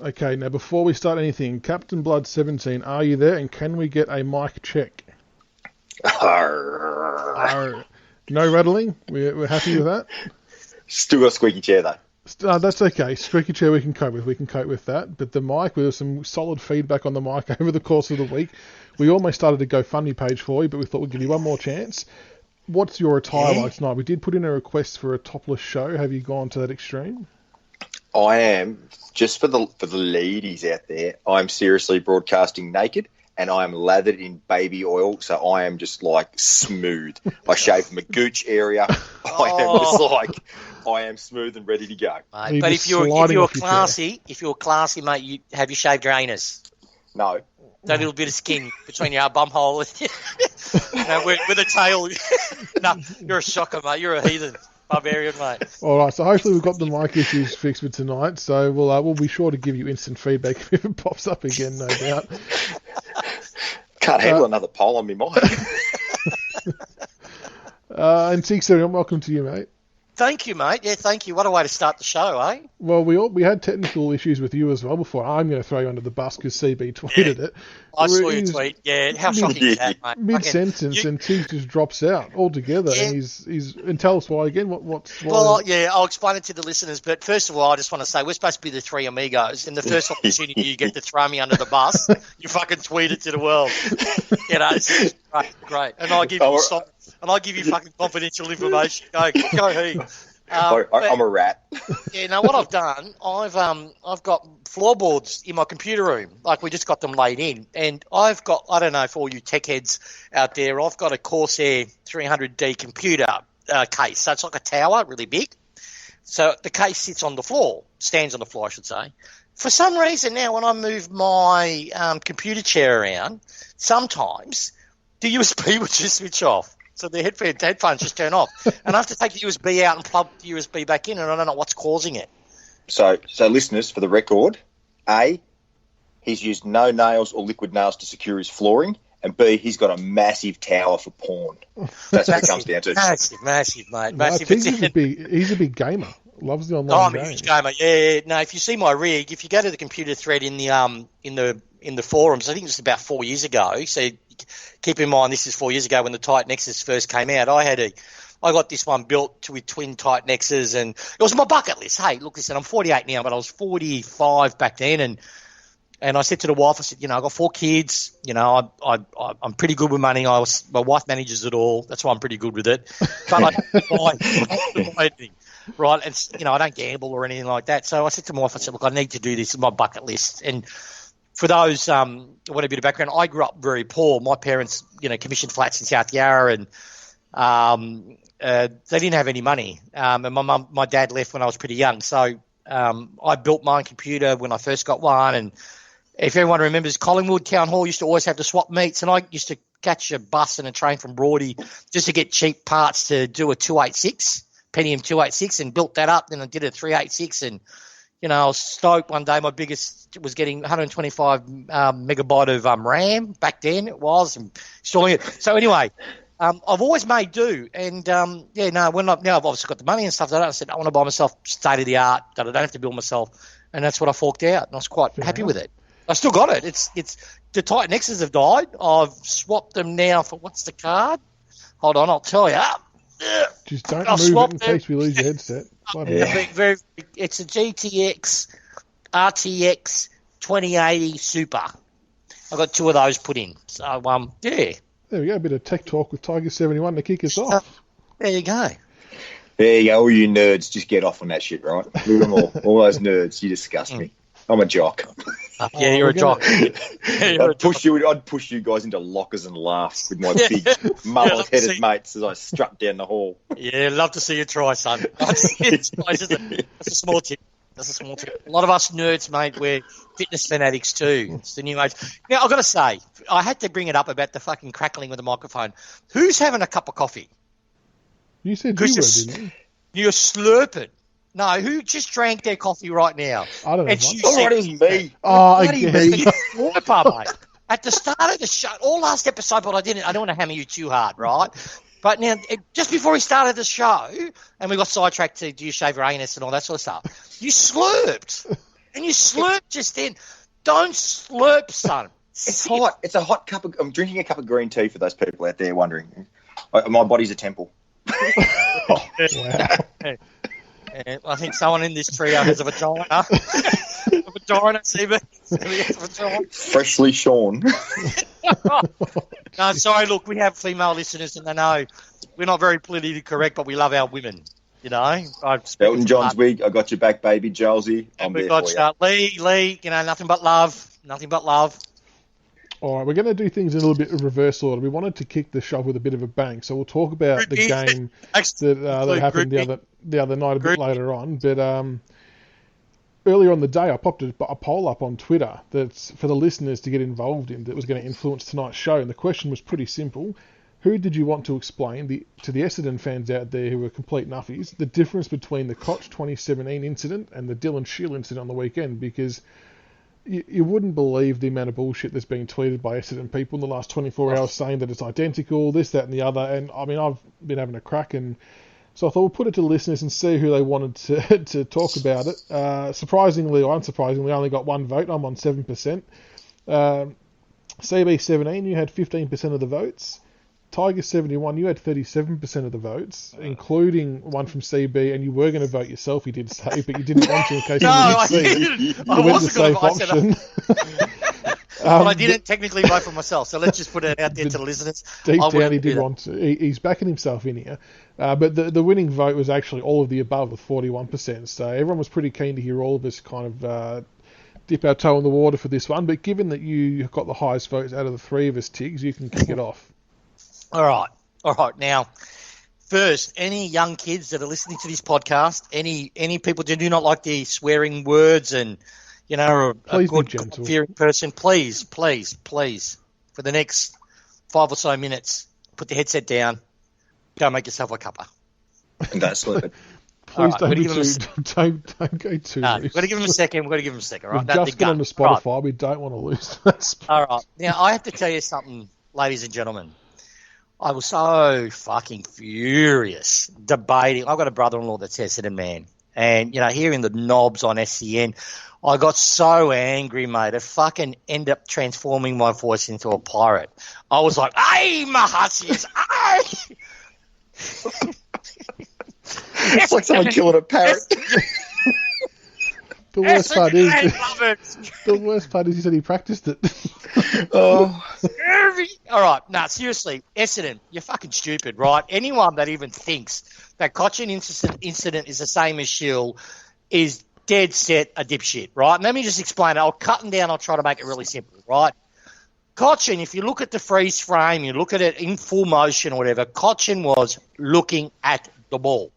Okay, now before we start anything, Captain Blood 17, are you there? And can we get a mic check? Arr. No rattling? We're happy with that? Still got a squeaky chair, though. That's okay. Squeaky chair we can cope with. We can cope with that. But the mic, there was some solid feedback on the mic over the course of the week. We almost started a GoFundMe page for you, but we thought we'd give you one more chance. What's your attire like tonight? We did put in a request for a topless show. Have you gone to that extreme? I am, just for the ladies out there, I'm seriously broadcasting naked, and I am lathered in baby oil, so I am just like smooth. I shaved my gooch area. I am smooth and ready to go. Mate, but if you're classy, mate, you have you shaved your anus? No. That little bit of skin between your bum hole with a tail. No, you're a shocker, mate. You're a heathen. Barbarian, mate. All right, so hopefully we've got the mic issues fixed for tonight. So we'll be sure to give you instant feedback if it pops up again, no doubt. Can't handle another poll on me mic. And Tigercast, welcome to you, mate. Thank you, mate. Yeah, thank you. What a way to start the show, eh? Well, we had technical issues with you as well before. I'm going to throw you under the bus because CB tweeted it. I saw your tweet. Yeah, how shocking is that, mate? Mid-sentence, and Tig just drops out altogether. Yeah. And tell us why again. Why? Well, yeah, I'll explain it to the listeners. But first of all, I just want to say we're supposed to be the three amigos. And the first opportunity you get to throw me under the bus, you fucking tweet it to the world. You know, it's great. And I give you fucking confidential information. Go he. I'm a rat. Yeah, now what I've done, I've got floorboards in my computer room. Like we just got them laid in, and I've got, I don't know, for all you tech heads out there, I've got a Corsair 300D computer case. So it's like a tower, really big. So the case sits on the floor, stands on the floor, I should say. For some reason now, when I move my computer chair around, sometimes the USB would just switch off. So the headphones just turn off. And I have to take the USB out and plug the USB back in, and I don't know what's causing it. So listeners, for the record, A, he's used no nails or liquid nails to secure his flooring, and B, he's got a massive tower for porn. That's what it comes down to. Massive, mate. Massive. He's a big gamer. Loves the online I'm a huge gamer. Yeah. No, if you see my rig, if you go to the computer thread in the forums, I think it was about 4 years ago. So keep in mind, this is 4 years ago when the Titan Nexus first came out. I got this one built with twin Titan Nexus, and it was my bucket list. Hey, look, listen, I'm 48 now, but I was 45 back then, and I said to the wife, I said, you know, I got 4 kids. You know, I'm pretty good with money. My wife manages it all. That's why I'm pretty good with it. But I don't buy anything. Right, and you know, I don't gamble or anything like that. So I said to my wife, I said, look, I need to do this. It's my bucket list. And for those who want a bit of background, I grew up very poor. My parents, you know, commissioned flats in South Yarra, and they didn't have any money. And my dad left when I was pretty young. So I built my own computer when I first got one. And if everyone remembers, Collingwood Town Hall used to always have the swap meets, and I used to catch a bus and a train from Broady just to get cheap parts to do a 286. Pentium 286, and built that up. Then I did a 386, and you know, I was stoked one day. My biggest was getting 125 megabyte of RAM back then. It was, and installing it. So anyway, I've always made do, and now I've obviously got the money and stuff like that. I said I want to buy myself state of the art that I don't have to build myself, and that's what I forked out, and I was quite happy with it. I still got it. It's the Titan X's have died. I've swapped them now for what's the card? Hold on, I'll tell you. Just don't move it in case we lose your headset. It's a GTX RTX 2080 Super. I've got 2 of those put in. So, yeah. There we go, a bit of tech talk with Tiger71 to kick us off. There you go. There you go, all you nerds, just get off on that shit, right? Look at them all those nerds, you disgust me. I'm a jock. Yeah, you're a jock. I'd push you guys into lockers and laugh with my big mullet-headed mates as I strut down the hall. Yeah, love to see you try, son. That's a small tip. A lot of us nerds, mate, we're fitness fanatics too. It's the new age. Now, I've got to say, I had to bring it up about the fucking crackling with the microphone. Who's having a cup of coffee? You said you were, didn't you? You're slurping. No, who just drank their coffee right now? I don't know. It's me. Mate. At the start of the show, all last episode, but I don't want to hammer you too hard, right? But now, just before we started the show, and we got sidetracked to do you shave your anus and all that sort of stuff, you slurped. and you slurp just then. Don't slurp, son. It's hot. It's a hot cup of... I'm drinking a cup of green tea for those people out there wondering. My body's a temple. Oh, wow. I think someone in this trio has a vagina. A vagina, CB. Freshly shorn. No, sorry, look, we have female listeners and they know we're not very politically correct, but we love our women, you know. Elton John's wig, I got your back, baby. Jolsey, I'm there for you. Lee, you know, nothing but love. Nothing but love. All right, we're going to do things in a little bit of reverse order. We wanted to kick the show with a bit of a bang, so we'll talk about the game that happened the other night a bit later on. But earlier on the day, I popped a poll up on Twitter that's for the listeners to get involved in that was going to influence tonight's show, and the question was pretty simple. Who did you want to explain to the Essendon fans out there who were complete nuffies the difference between the Cotch 2017 incident and the Dylan Shiel incident on the weekend? Because you wouldn't believe the amount of bullshit that's being tweeted by Essendon people in the last 24 hours saying that it's identical, this, that and the other. And, I mean, I've been having a crack, and so I thought we'll put it to the listeners and see who they wanted to talk about it. Surprisingly or unsurprisingly, I only got one vote. I'm on 7%. CB17, you had 15% of the votes. Tiger71, you had 37% of the votes, including one from CB, and you were going to vote yourself, you did say, but you didn't want to in case you didn't see. I wasn't going to vote option. But I didn't technically vote for myself, so let's just put it out there to the listeners. Deep down, he did want to. He's backing himself in here. But the winning vote was actually all of the above with 41%, so everyone was pretty keen to hear all of us kind of dip our toe in the water for this one. But given that you got the highest votes out of the three of us, Tiggs, you can kick it off. All right. Now, first, any young kids that are listening to this podcast, any people that do not like the swearing words and, you know, a good, God-fearing person, please, for the next 5 or so minutes, put the headset down, go make yourself a cuppa. And don't slip it. Please don't go too loose. We've got to give him a second. Right? Just got on the Spotify. Right. We don't want to lose that. All right. Now, I have to tell you something, ladies and gentlemen. I was so fucking furious debating. I've got a brother-in-law that's Essendon man. And, you know, hearing the knobs on SCN, I got so angry, mate. It fucking ended up transforming my voice into a pirate. I was like, "Hey, my hussies, hey!" It's like someone killing a parrot. The worst part is he said he practiced it. Oh. All right. No, seriously, Essendon, you're fucking stupid, right? Anyone that even thinks that Cotchin incident is the same as Shiel is dead set a dipshit, right? And let me just explain it. I'll cut them down. I'll try to make it really simple, right? Cotchin, if you look at the freeze frame, you look at it in full motion or whatever, Cotchin was looking at the ball.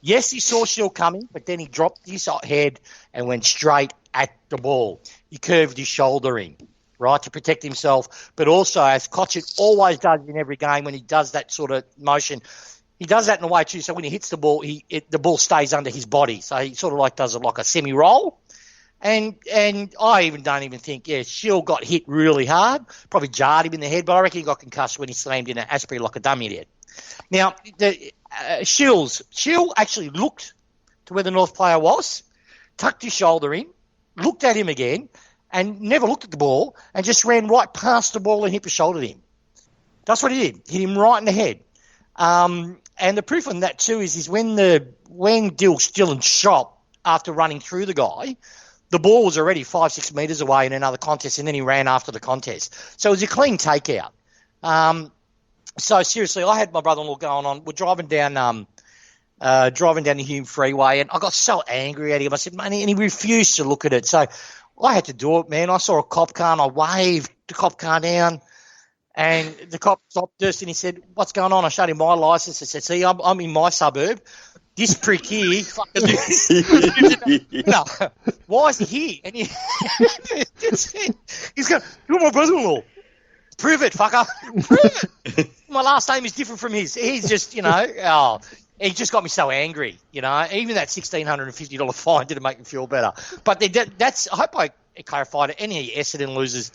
Yes, he saw Shiel coming, but then he dropped his head and went straight at the ball. He curved his shoulder in, right, to protect himself. But also, as Cotchin always does in every game when he does that sort of motion, he does that in a way too, so when he hits the ball, the ball stays under his body. So he sort of like does it like a semi-roll. And I don't even think, Shiel got hit really hard, probably jarred him in the head, but I reckon he got concussed when he slammed in an Asprey like a dummy head. Now, Shiel actually looked to where the North player was, tucked his shoulder in, looked at him again, and never looked at the ball, and just ran right past the ball and hip shouldered him. That's what he did. Hit him right in the head. And the proof on that too is when Dylan shot after running through the guy, the ball was already 5-6 metres away in another contest, and then he ran after the contest. So it was a clean takeout. So seriously, I had my brother-in-law going on. We're driving down the Hume Freeway, and I got so angry at him. I said, man, and he refused to look at it. So I had to do it, man. I saw a cop car, and I waved the cop car down, and the cop stopped us, and he said, "What's going on?" I showed him my license. I said, "See, I'm in my suburb. This prick here, no, why is he here?" And he's going, "You're my brother-in-law. Prove it, fucker. Prove it." My last name is different from his. He's just, he just got me so angry, Even that $1,650 fine didn't make me feel better. But I hope I clarified it. Any Essendon losers,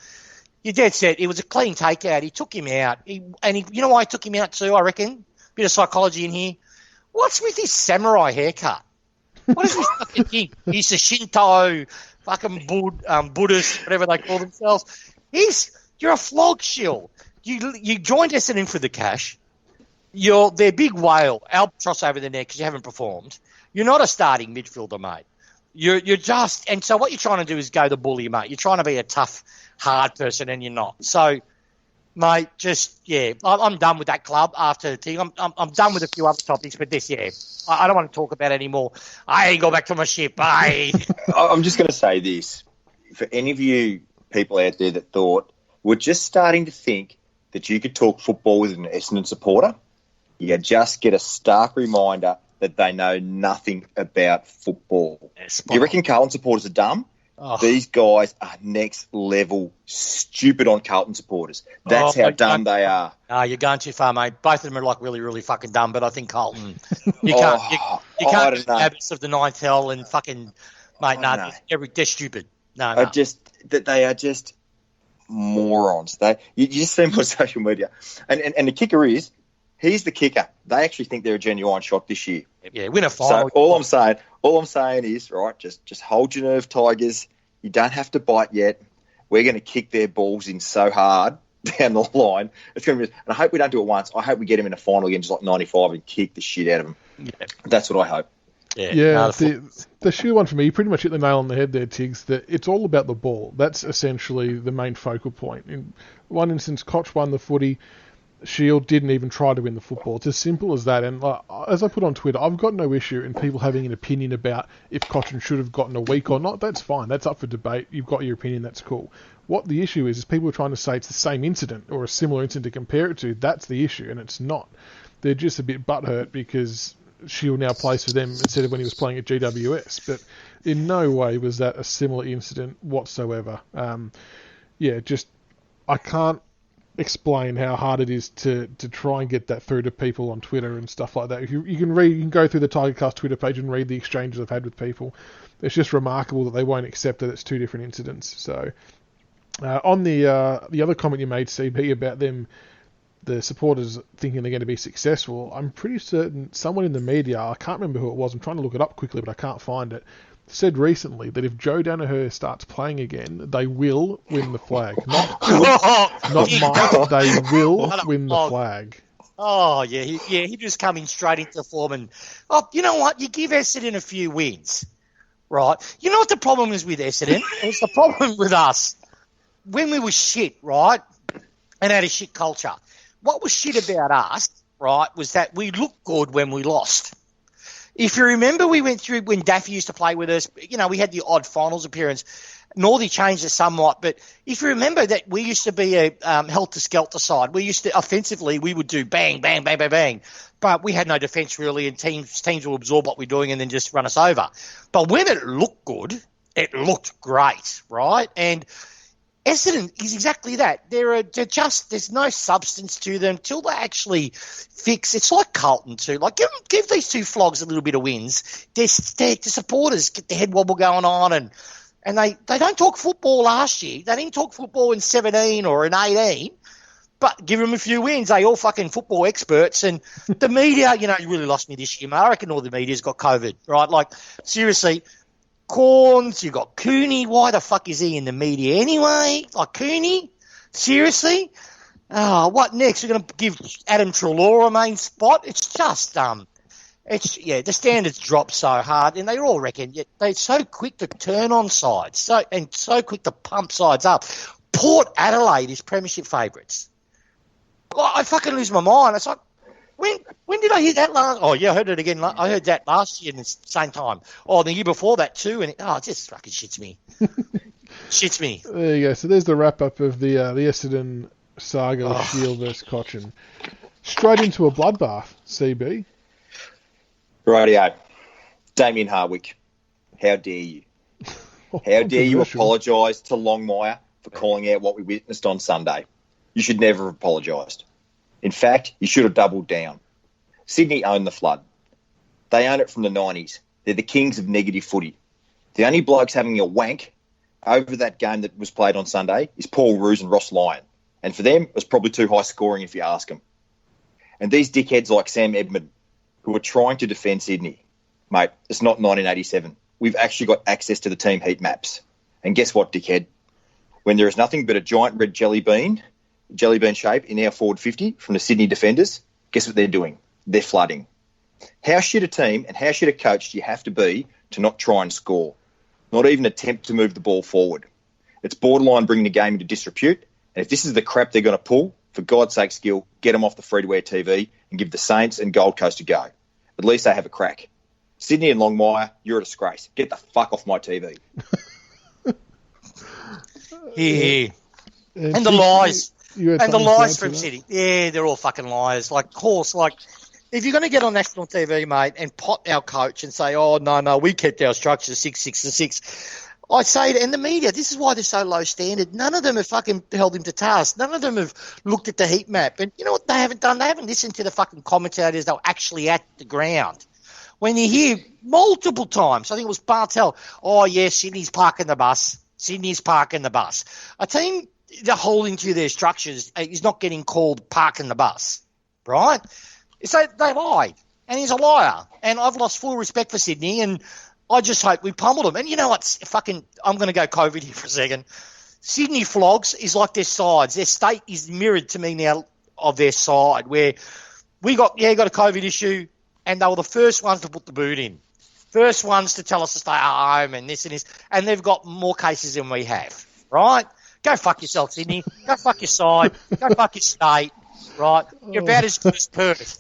you're dead set. It was a clean takeout. He took him out. You know why he took him out too, I reckon? Bit of psychology in here. What's with his samurai haircut? What is this fucking thing? He's a Shinto fucking Buddhists, whatever they call themselves. You're a flog, Shiel. You joined Essendon for the cash. You're their big whale, albatross over the neck because you haven't performed. You're not a starting midfielder, mate. You're just, and so what you're trying to do is go the bully, mate. You're trying to be a tough, hard person, and you're not. So, mate, I'm done with that club after the thing. I'm done with a few other topics, but I don't want to talk about it anymore. I go back to my ship. Bye. I'm just going to say this. For any of you people out there that thought we're just starting to think that you could talk football with an Essendon supporter, you just get a stark reminder that they know nothing about football. You reckon Carlton supporters are dumb? Oh. These guys are next level stupid on Carlton supporters. That's how dumb they are. No, you're going too far, mate. Both of them are like really, really fucking dumb, but I think Carlton, you can't do the habits of the ninth hell and fucking, mate, they're stupid. No. They are just morons. You just see them on social media. And the kicker is, he's the kicker. They actually think they're a genuine shot this year. Yeah, win a final. So all I'm saying is, right, just hold your nerve, Tigers. You don't have to bite yet. We're going to kick their balls in so hard down the line. It's going to be, and I hope we don't do it once. I hope we get them in a final again, just like 95, and kick the shit out of them. Yeah. That's what I hope. Yeah, the Shiel one for me, you pretty much hit the nail on the head there, Tiggs, that it's all about the ball. That's essentially the main focal point. In one instance, Cotch won the footy. Shiel didn't even try to win the football. It's as simple as that. And as I put on Twitter, I've got no issue in people having an opinion about if Cotchin should have gotten a week or not. That's fine. That's up for debate. You've got your opinion. That's cool. What the issue is people are trying to say it's the same incident or a similar incident to compare it to. That's the issue, and it's not. They're just a bit butthurt because Shiel now plays for them instead of when he was playing at GWS. But in no way was that a similar incident whatsoever. I can't explain how hard it is to try and get that through to people on Twitter and stuff like that. You can go through the Tigercast Twitter page and read the exchanges I've had with people. It's just remarkable that they won't accept that it's two different incidents. So on the other comment you made, CB, about the supporters thinking they're going to be successful, I'm pretty certain someone in the media, I can't remember who it was, I'm trying to look it up quickly but I can't find it, said recently that if Joe Danaher starts playing again, they will win the flag. Not might, they will win the flag. Oh, yeah, he just coming straight into form. And, you know what? You give Essendon a few wins, right? You know what the problem is with Essendon? It's the problem with us. When we were shit, right, and had a shit culture, what was shit about us, right, was that we looked good when we lost. If you remember, we went through when Daffy used to play with us, we had the odd finals appearance. Northey changed it somewhat, but if you remember that we used to be a helter-skelter side. We used to, offensively, we would do bang, bang, bang, bang, bang. But we had no defence really, and teams will absorb what we're doing and then just run us over. But when it looked good, it looked great, right? And Essendon is exactly that. There's no substance to them until they actually fix. It's like Carlton too. Like give these two flogs a little bit of wins. The supporters get the head wobble going on, and they don't talk football last year. They didn't talk football in 17 or in 18. But give them a few wins. They all fucking football experts. And the media, you really lost me this year, man. I reckon all the media's got COVID, right? Like, seriously. Corns, you got Cooney. Why the fuck is he in the media anyway? Like Cooney? Seriously? Oh, what next? We're going to give Adam Treloar a main spot? It's just, the standards drop so hard, and they all reckon they're so quick to turn on sides, so quick to pump sides up. Port Adelaide is premiership favourites. I fucking lose my mind. It's like, when did I hear that last? Oh, yeah, I heard it again. I heard that last year at the same time. Oh, the year before that too. And it just fucking shits me. Shits me. There you go. So there's the wrap-up of the Essendon saga of Shiel versus Cotchin. Straight into a bloodbath, CB. Rightio. Damien Hardwick, how dare you? How dare you apologise to Longmire for calling out what we witnessed on Sunday? You should never have apologised. In fact, you should have doubled down. Sydney own the flood. They own it from the 90s. They're the kings of negative footy. The only blokes having a wank over that game that was played on Sunday is Paul Roos and Ross Lyon. And for them, it was probably too high scoring if you ask them. And these dickheads like Sam Edmund, who are trying to defend Sydney, mate, it's not 1987. We've actually got access to the team heat maps. And guess what, dickhead? When there is nothing but a giant red jelly bean shape in our forward 50 from the Sydney defenders, guess what they're doing? They're flooding. How shit a team and how shit a coach do you have to be to not try and score? Not even attempt to move the ball forward. It's borderline bringing the game into disrepute. And if this is the crap they're going to pull, for God's sake, Skill, get them off the free-to-air TV and give the Saints and Gold Coast a go. At least they have a crack. Sydney and Longmire, you're a disgrace. Get the fuck off my TV. Yeah. And the lies. And the lies from City. Yeah, they're all fucking liars. Like, of course, like, if you're going to get on national TV, mate, and pot our coach and say, oh, no, we kept our structure 6-6-6. I say it in the media, this is why they're so low standard. None of them have fucking held him to task. None of them have looked at the heat map. And you know what they haven't done? They haven't listened to the fucking commentators that were actually at the ground. When you hear multiple times, I think it was Bartel, oh, yeah, Sydney's parking the bus. A team they're holding to their structures is not getting called parking the bus, right? So they lied, and he's a liar. And I've lost full respect for Sydney, and I just hope we pummeled them. And you know what? I'm going to go COVID here for a second. Sydney flogs is like their sides. Their state is mirrored to me now of their side, where we got a COVID issue, and they were the first ones to put the boot in. First ones to tell us to stay at home and this and this. And they've got more cases than we have, right? Go fuck yourself, Sydney. Go fuck your side. Go fuck your state, right? You're about as good as Perth.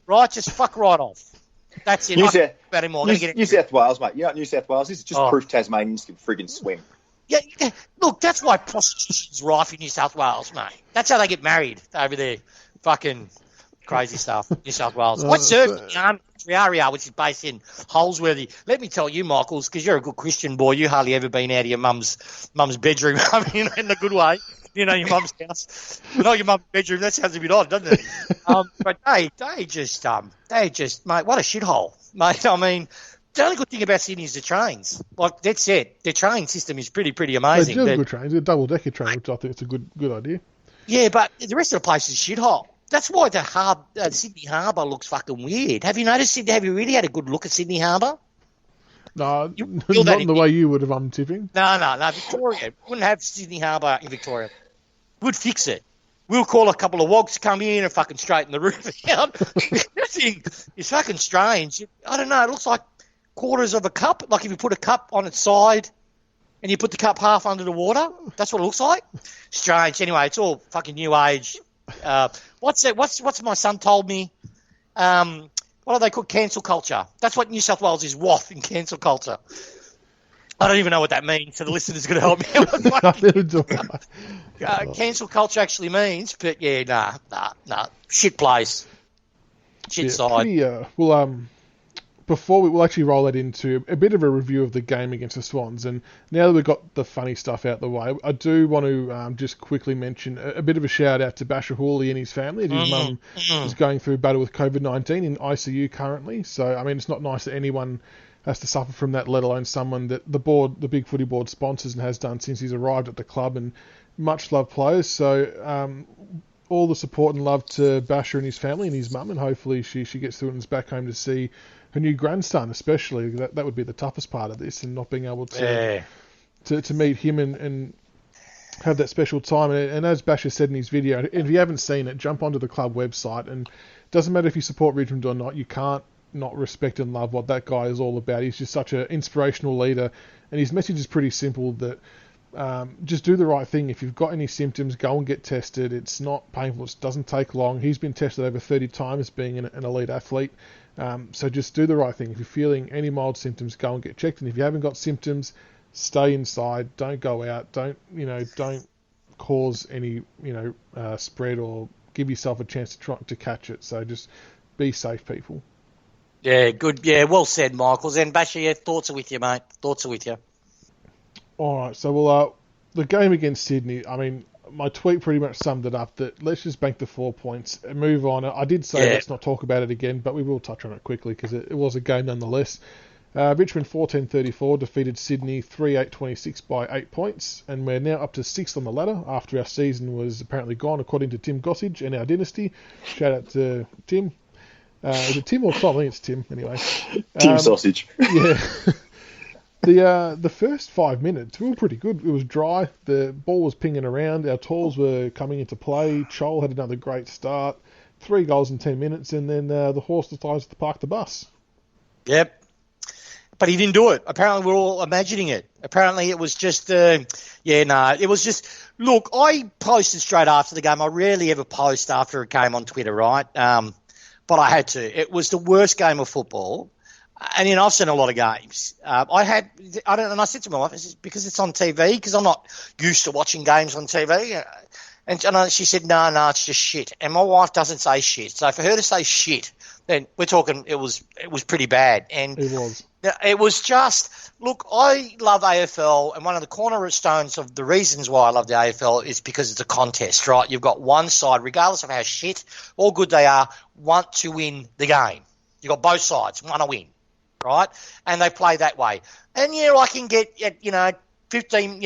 Right? Just fuck right off. That's it. New South Wales, mate. You know what New South Wales is? It's just proof Tasmanians can friggin' swim. Yeah, look, that's why prostitution's rife in New South Wales, mate. That's how they get married over there. Fucking crazy stuff, New South Wales. I served in Triaria, which is based in Holsworthy. Let me tell you, Michaels, because you're a good Christian boy, you hardly ever been out of your mum's bedroom. I mean, in a good way. You know, your mum's house. Not your mum's bedroom. That sounds a bit odd, doesn't it? But they just, mate, what a shithole, mate. I mean, the only good thing about Sydney is the trains. Like, that's it. Their train system is pretty amazing. They're good trains. They're a double-decker train, which I think is a good idea. Yeah, but the rest of the place is a shithole. That's why the Sydney Harbour looks fucking weird. Have you noticed Sydney? Have you really had a good look at Sydney Harbour? No, not in the way you would have, I'm tipping. No, Victoria. We wouldn't have Sydney Harbour in Victoria. We'd fix it. We'll call a couple of wogs to come in and fucking straighten the roof out. That thing is fucking strange. I don't know. It looks like quarters of a cup. Like if you put a cup on its side and you put the cup half under the water, that's what it looks like. Strange. Anyway, it's all fucking new age. What's my son told me? What do they call cancel culture? That's what New South Wales is, WAF in cancel culture. I don't even know what that means, so the listener's going to help me. Cancel culture actually means, but yeah, nah. Shit place. Shit side. Before we'll actually roll that into a bit of a review of the game against the Swans, and now that we've got the funny stuff out the way, I do want to just quickly mention a bit of a shout out to Basher Hawley and his family. His mum is going through a battle with COVID-19 in ICU currently, so I mean it's not nice that anyone has to suffer from that, let alone someone that the BigFooty board sponsors and has done since he's arrived at the club, and much loved players. So all the support and love to Basher and his family and his mum, and hopefully she gets through and is back home to see her new grandson, especially. That would be the toughest part of this, and not being able to meet him and have that special time. And as Basher said in his video, if you haven't seen it, jump onto the club website, and it doesn't matter if you support Richmond or not, you can't not respect and love what that guy is all about. He's just such an inspirational leader, and his message is pretty simple, that just do the right thing. If you've got any symptoms, go and get tested. It's not painful. It doesn't take long. He's been tested over 30 times being an elite athlete. So just do the right thing. If you're feeling any mild symptoms, go and get checked. And if you haven't got symptoms, stay inside. Don't go out. Don't cause any spread or give yourself a chance to catch it. So just be safe, people. Yeah, good. Yeah, well said, Michaels. And Basher, thoughts are with you, mate. Thoughts are with you. All right, so the game against Sydney, I mean, my tweet pretty much summed it up, that let's just bank the 4 points and move on. I did say let's not talk about it again, but we will touch on it quickly because it was a game nonetheless. Richmond 14-34 defeated Sydney 3-8-26 by 8 points, and we're now up to 6th on the ladder after our season was apparently gone, according to Tim Gossage and our dynasty. Shout out to Tim. Is it Tim or Tom? I think it's Tim, anyway. Tim Sausage. Yeah. The first 5 minutes we were pretty good. It was dry. The ball was pinging around. Our tools were coming into play. Chol had another great start. 3 goals in 10 minutes, and then the horse decides to park the bus. Yep. But he didn't do it. Apparently, we're all imagining it. Apparently, it was just, it was just, look, I posted straight after the game. I rarely ever post after a game on Twitter, right? But I had to. It was the worst game of football. And, I've seen a lot of games. And I said to my wife, is it because it's on TV? Because I'm not used to watching games on TV. And she said, no, it's just shit. And my wife doesn't say shit. So for her to say shit, then we're talking it was pretty bad. And It was. it was just, look, I love AFL, and one of the cornerstones of the reasons why I love the AFL is because it's a contest, right? You've got one side, regardless of how shit or good they are, want to win the game. You've got both sides want to win, right? And they play that way. And, I can get, 15,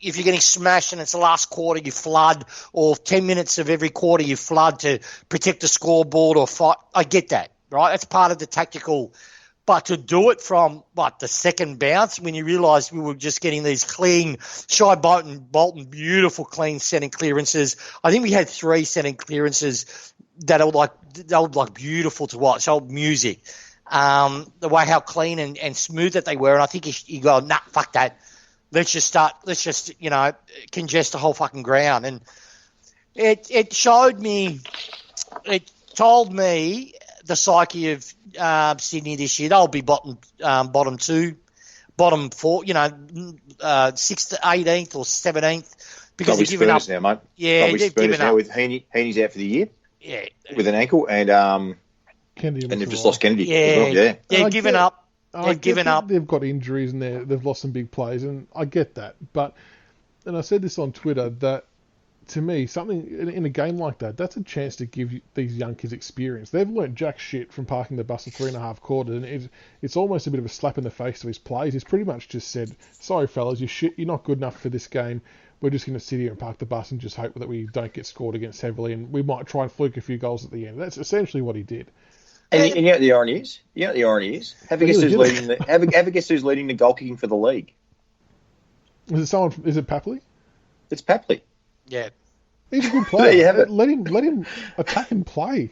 if you're getting smashed and it's the last quarter, you flood, or 10 minutes of every quarter you flood to protect the scoreboard or fight. I get that, right? That's part of the tactical. But to do it from, the second bounce, when you realise we were just getting these clean, Shy Bolton, beautiful clean centre clearances. I think we had 3 centre clearances that were like beautiful to watch, old music. The way how clean and smooth that they were. And I think you go, nah, fuck that. Let's just congest the whole fucking ground. And it showed me, it told me the psyche of Sydney this year. They'll be bottom 2, bottom 4, 6th to 18th or 17th. Because they've given up now, mate. Yeah, they've given up. With Heaney's out for the year. Yeah. With an ankle, and Kennedy they've just lost Kennedy. Yeah. As well. Yeah. They've given up. They've given up. They've got injuries and they've lost some big players, and I get that. And I said this on Twitter, that to me, something in a game like that, that's a chance to give these young kids experience. They've learnt jack shit from parking the bus for 3.5 quarters, and it's almost a bit of a slap in the face to his players. He's pretty much just said, sorry fellas, you're not good enough for this game. We're just going to sit here and park the bus and just hope that we don't get scored against heavily, and we might try and fluke a few goals at the end. That's essentially what he did. And you know what the irony is? Have a guess who's leading the goal kicking for the league? Is it Papley? It's Papley. Yeah. He's a good player. There you have it. Let him attack and play.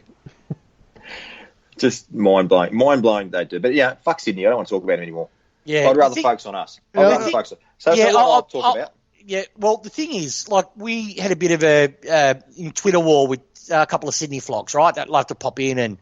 Just mind-blowing they do. But yeah, fuck Sydney. I don't want to talk about him anymore. Yeah. I'd rather focus on us. So I'll talk about. Yeah, well, the thing is, we had a bit of a Twitter war with a couple of Sydney flogs, right, that love to pop in and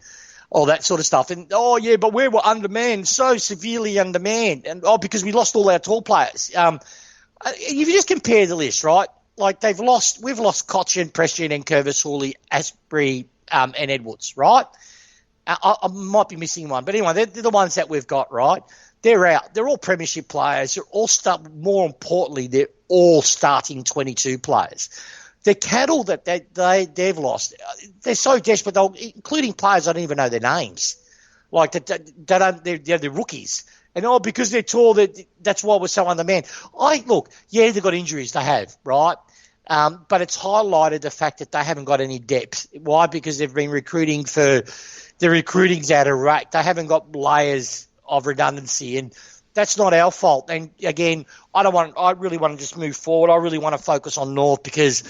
all that sort of stuff. And, but we were undermanned, so severely undermanned. And, because we lost all our tall players. If you just compare the list, right, we've lost Cotchin, Preston, and Curvis, Hawley, Asprey, and Edwards, right? I might be missing one. But anyway, they're the ones that we've got, right? They're out. They're all premiership players. They're all more importantly, they're all starting 22 players. The cattle that they've lost, they're so desperate, including players I don't even know their names. They're the rookies. And because they're tall, that's why we're so undermanned. They've got injuries, they have, right? But it's highlighted the fact that they haven't got any depth. Why? Because they've been recruiting their recruiting's out of whack. They haven't got layers of redundancy, and that's not our fault. And again, I really want to just move forward. I really want to focus on North, because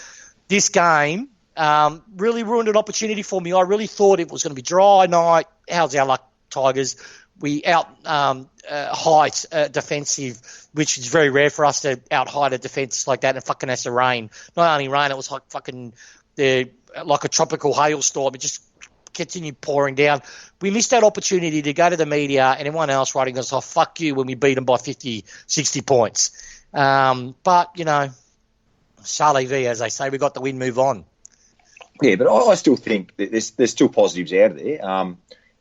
this game really ruined an opportunity for me. I really thought it was going to be dry night. How's our luck, Tigers? We height defensive, which is very rare for us to out-height a defence like that, and it fucking has to rain. Not only rain, it was like fucking like a tropical hailstorm. It just continued pouring down. We missed that opportunity to go to the media and everyone else writing us off, fuck you, when we beat them by 50, 60 points. But, Charlie V, as they say, we got the win, move on. Yeah, but I still think that there's still positives out of there.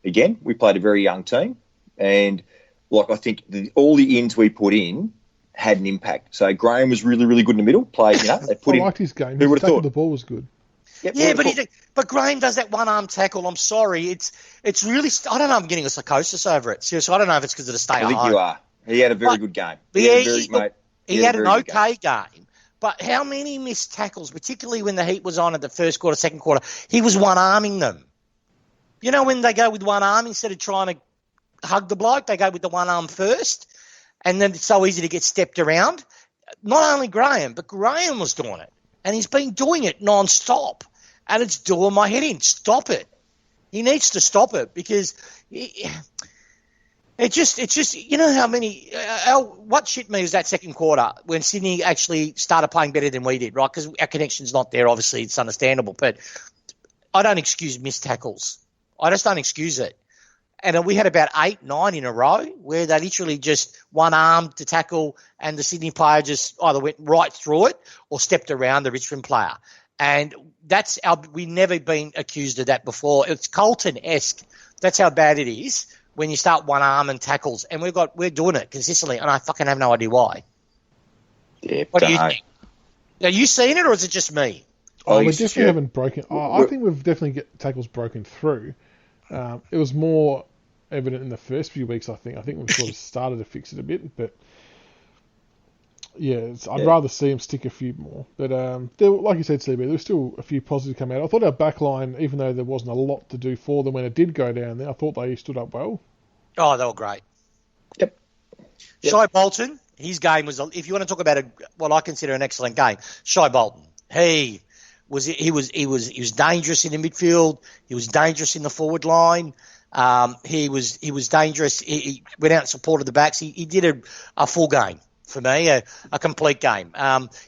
Again, we played a very young team, and I think all the ins we put in had an impact. So Graham was really, really good in the middle. They put I liked his game. His attack of the ball was good. Yep, yeah, but Graham does that one-arm tackle. I'm sorry. It's really – I don't know. I'm getting a psychosis over it. Seriously, I don't know if it's because of the stay at home. I think you are. He had a very good game. He had an okay game. But how many missed tackles, particularly when the heat was on at the first quarter, second quarter, he was one-arming them. When they go with one arm instead of trying to hug the bloke, they go with the one arm first. and then it's so easy to get stepped around. Not only Graham, but Graham was doing it, and he's been doing it non-stop, and it's doing my head in. Stop it. He needs to stop it because it's just you know how many what shit me was that second quarter when Sydney actually started playing better than we did, right? Because our connection's not there. Obviously, it's understandable, but I don't excuse missed tackles. I just don't excuse it. And we had about 8, 9 in a row where they literally just one arm to tackle and the Sydney player just either went right through it or stepped around the Richmond player. And we've never been accused of that before. It's Colton-esque. That's how bad it is when you start one arm and tackles. And we're doing it consistently, and I fucking have no idea why. Yeah, what do you think? Are you seeing it, or is it just me? We definitely haven't broken. I think we've definitely get tackles broken through. It was more evident in the first few weeks, I think. I think we've sort of started to fix it a bit, but yeah, I'd rather see him stick a few more. But like you said, CB, there was still a few positives come out. I thought our backline, even though there wasn't a lot to do for them when it did go down there, I thought they stood up well. Oh, they were great. Yep. Shai Bolton, his game was, if you want to talk about what I consider an excellent game, Shai Bolton, he was dangerous in the midfield. He was dangerous in the forward line. He was dangerous. He went out and supported the backs. He did a full game for me, a complete game.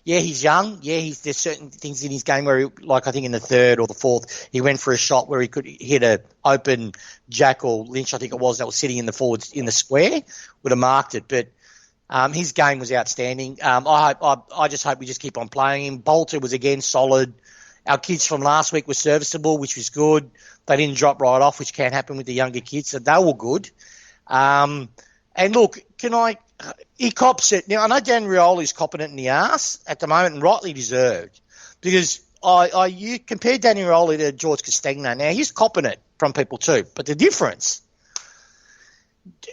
He's young. There's certain things in his game where, like I think in the third or the fourth, he went for a shot where he could hit a open Jack or Lynch, I think it was, that was sitting in the forwards in the square, would have marked it. But his game was outstanding. I just hope we just keep on playing him. Bolter was again solid. Our kids from last week were serviceable, which was good. They didn't drop right off, which can happen with the younger kids, so they were good. And look, he cops it. Now, I know Dan Rioli's copping it in the arse at the moment, and rightly deserved, because you compare Danny Rioli to George Castagna. Now, he's copping it from people too, but the difference,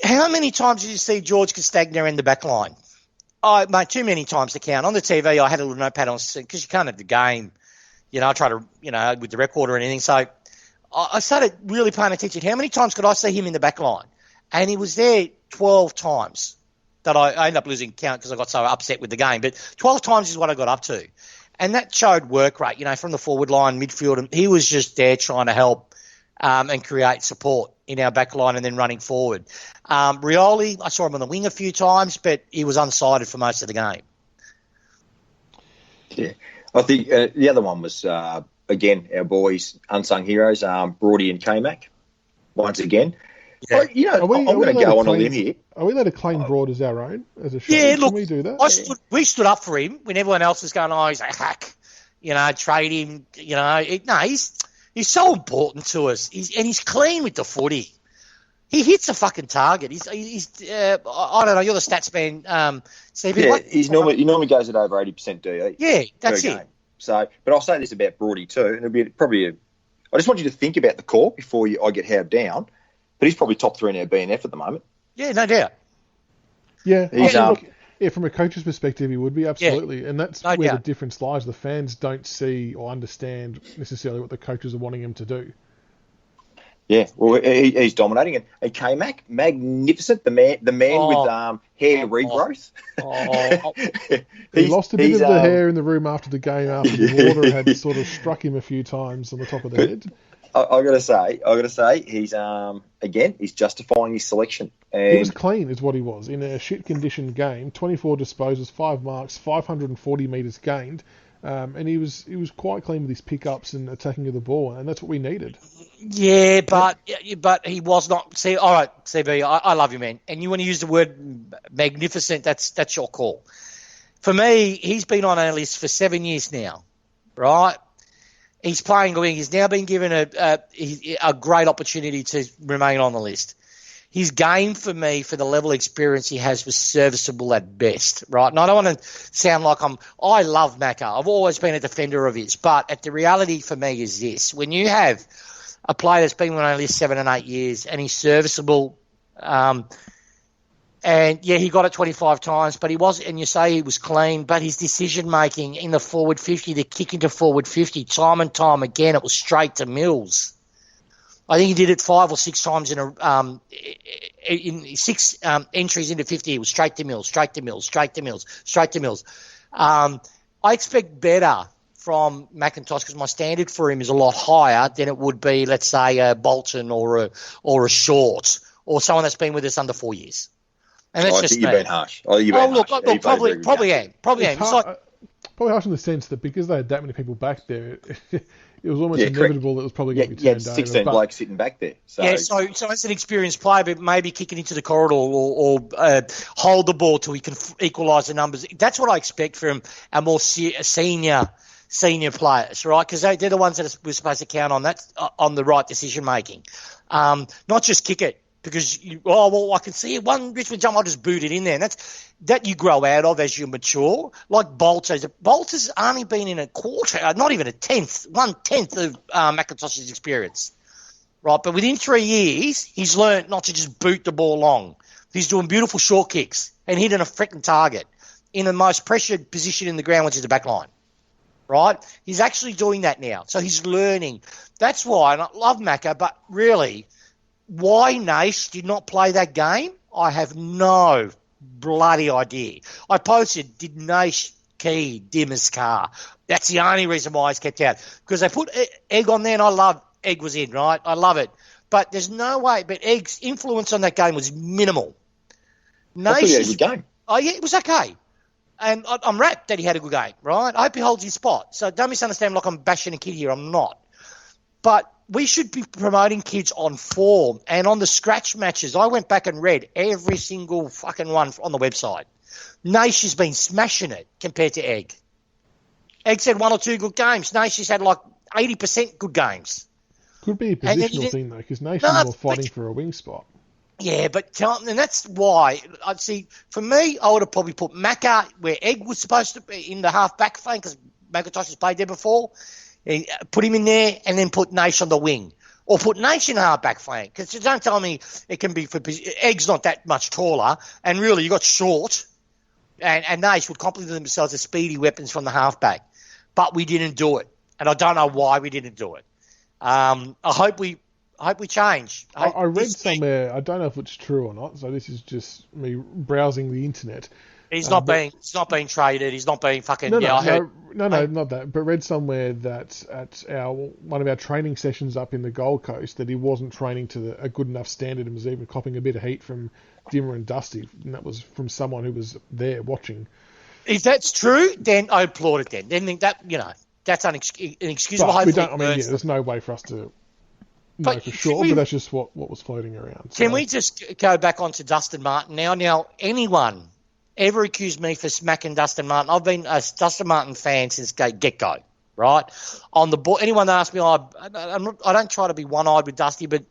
how many times did you see George Castagna in the back line? Mate, too many times to count. On the TV, I had a little notepad on, because you can't have the game. I try to, with the record or anything. So I started really paying attention. How many times could I see him in the back line? And he was there 12 times that I ended up losing count because I got so upset with the game. But 12 times is what I got up to. And that showed work rate, from the forward line, midfield. And he was just there trying to help and create support in our back line and then running forward. Rioli, I saw him on the wing a few times, but he was unsighted for most of the game. Yeah. I think the other one was, again, our boys, unsung heroes, Brody and K-Mac, once again. Yeah. I'm going to go on a limb here. Are we allowed to claim Broad as our own, as a show? Yeah, look, can we do that? We stood up for him when everyone else was going, he's a hack, trade him, he's so important to us. He's clean with the footy. He hits a fucking target. He's I don't know, you're the stats man, Steve. Yeah, he normally goes at over 80% DE. Yeah, that's it. Game. So, but I'll say this about Brody too, and it'll be I just want you to think about the call before I get howled down, but he's probably top 3 in our BNF at the moment. Yeah, no doubt. Yeah, from a coach's perspective, he would be, absolutely. Yeah, and that's where the difference lies. The fans don't see or understand necessarily what the coaches are wanting him to do. Yeah, well, he's dominating. And K-Mac, magnificent. The man with hair regrowth. He lost a bit of the hair in the room after the game, after the water had sort of struck him a few times on the top of the head. I gotta say, he's he's justifying his selection. And he was clean, is what he was in a shit condition game. 24 disposals, 5 marks, 540 metres gained. And he was quite clean with his pickups and attacking of the ball, and that's what we needed. Yeah, but he was not. See, all right, CB, I love you, man. And you want to use the word magnificent? That's your call. For me, he's been on our list for 7 years now, right? He's playing wing. He's now been given a great opportunity to remain on the list. His game for me, for the level of experience he has, was serviceable at best, right? And I don't want to sound like I love Macca. I've always been a defender of his. But the reality for me is this. When you have a player that's been on our list 7 and 8 years and he's serviceable, and yeah, he got it 25 times, but he was, and you say he was clean, but his decision-making in the forward 50, the kick into forward 50, time and time again, it was straight to Mills. I think he did it 5 or 6 times in 6 entries into 50. It was straight to Mills. I expect better from McIntosh because my standard for him is a lot higher than it would be, let's say, a Bolton or a Short or someone that's been with us under 4 years. And that's I just think you've me. been harsh. Look, probably am. It's probably harsh in the sense that because they had that many people back there, it was almost inevitable that it was probably going to be turned over. 16 blokes sitting back there. So as an experienced player, but maybe kick it into the corridor or hold the ball till he can equalise the numbers. That's what I expect from a more senior players, right? Because they're the ones that we're supposed to count on that on the right decision making, not just kick it. Because I can see it. One Richmond jump, I'll just boot it in there. And that you grow out of as you mature. Like Bolter's only been in a quarter, not even 1/10 of McIntosh's experience, right? But within 3 years, he's learned not to just boot the ball long. He's doing beautiful short kicks and hitting a freaking target in the most pressured position in the ground, which is the back line, right? He's actually doing that now. So he's learning. That's why, and I love Macca, but really, why Nash did not play that game, I have no bloody idea. I posted, did Nash key Dimmer's car? That's the only reason why he's kept out. Because they put Egg on there, and I love Egg was in, right? I love it. But there's no way. But Egg's influence on that game was minimal. I thought he had a good game. Oh, yeah, it was okay. And I'm wrapped that he had a good game, right? I hope he holds his spot. So don't misunderstand like I'm bashing a kid here. I'm not. But we should be promoting kids on form and on the scratch matches. I went back and read every single fucking one on the website. Nash has been smashing it compared to Egg. Egg's had 1 or 2 good games. Nash has had like 80% good games. Could be a positional thing, though, because Nash is more fighting for a wing spot. Yeah, and that's why, I'd see, for me, I would have probably put Macca where Egg was supposed to be in the half-back flank because McIntosh has played there before. Put him in there and then put Nash on the wing. Or put Nash in half-back flank. Because don't tell me it can be for – Egg's not that much taller. And really, you got Short and Nash would complement themselves as speedy weapons from the half-back. But we didn't do it. And I don't know why we didn't do it. I hope we change. I read somewhere – I don't know if it's true or not, so this is just me browsing the internet – He's not being traded. He's not being fucking. No, not that. But read somewhere that at one of our training sessions up in the Gold Coast that he wasn't training to a good enough standard and was even copping a bit of heat from Dimmer and Dusty, and that was from someone who was there watching. If that's true, then I applaud it. Then that that's inexcusable. There's no way for us to know for sure, but that's just what was floating around. Can we just go back onto Dustin Martin now? Now, anyone ever accused me for smacking Dustin Martin? I've been a Dustin Martin fan since get-go, right? On the ball, anyone that asks me, I don't try to be one-eyed with Dusty, but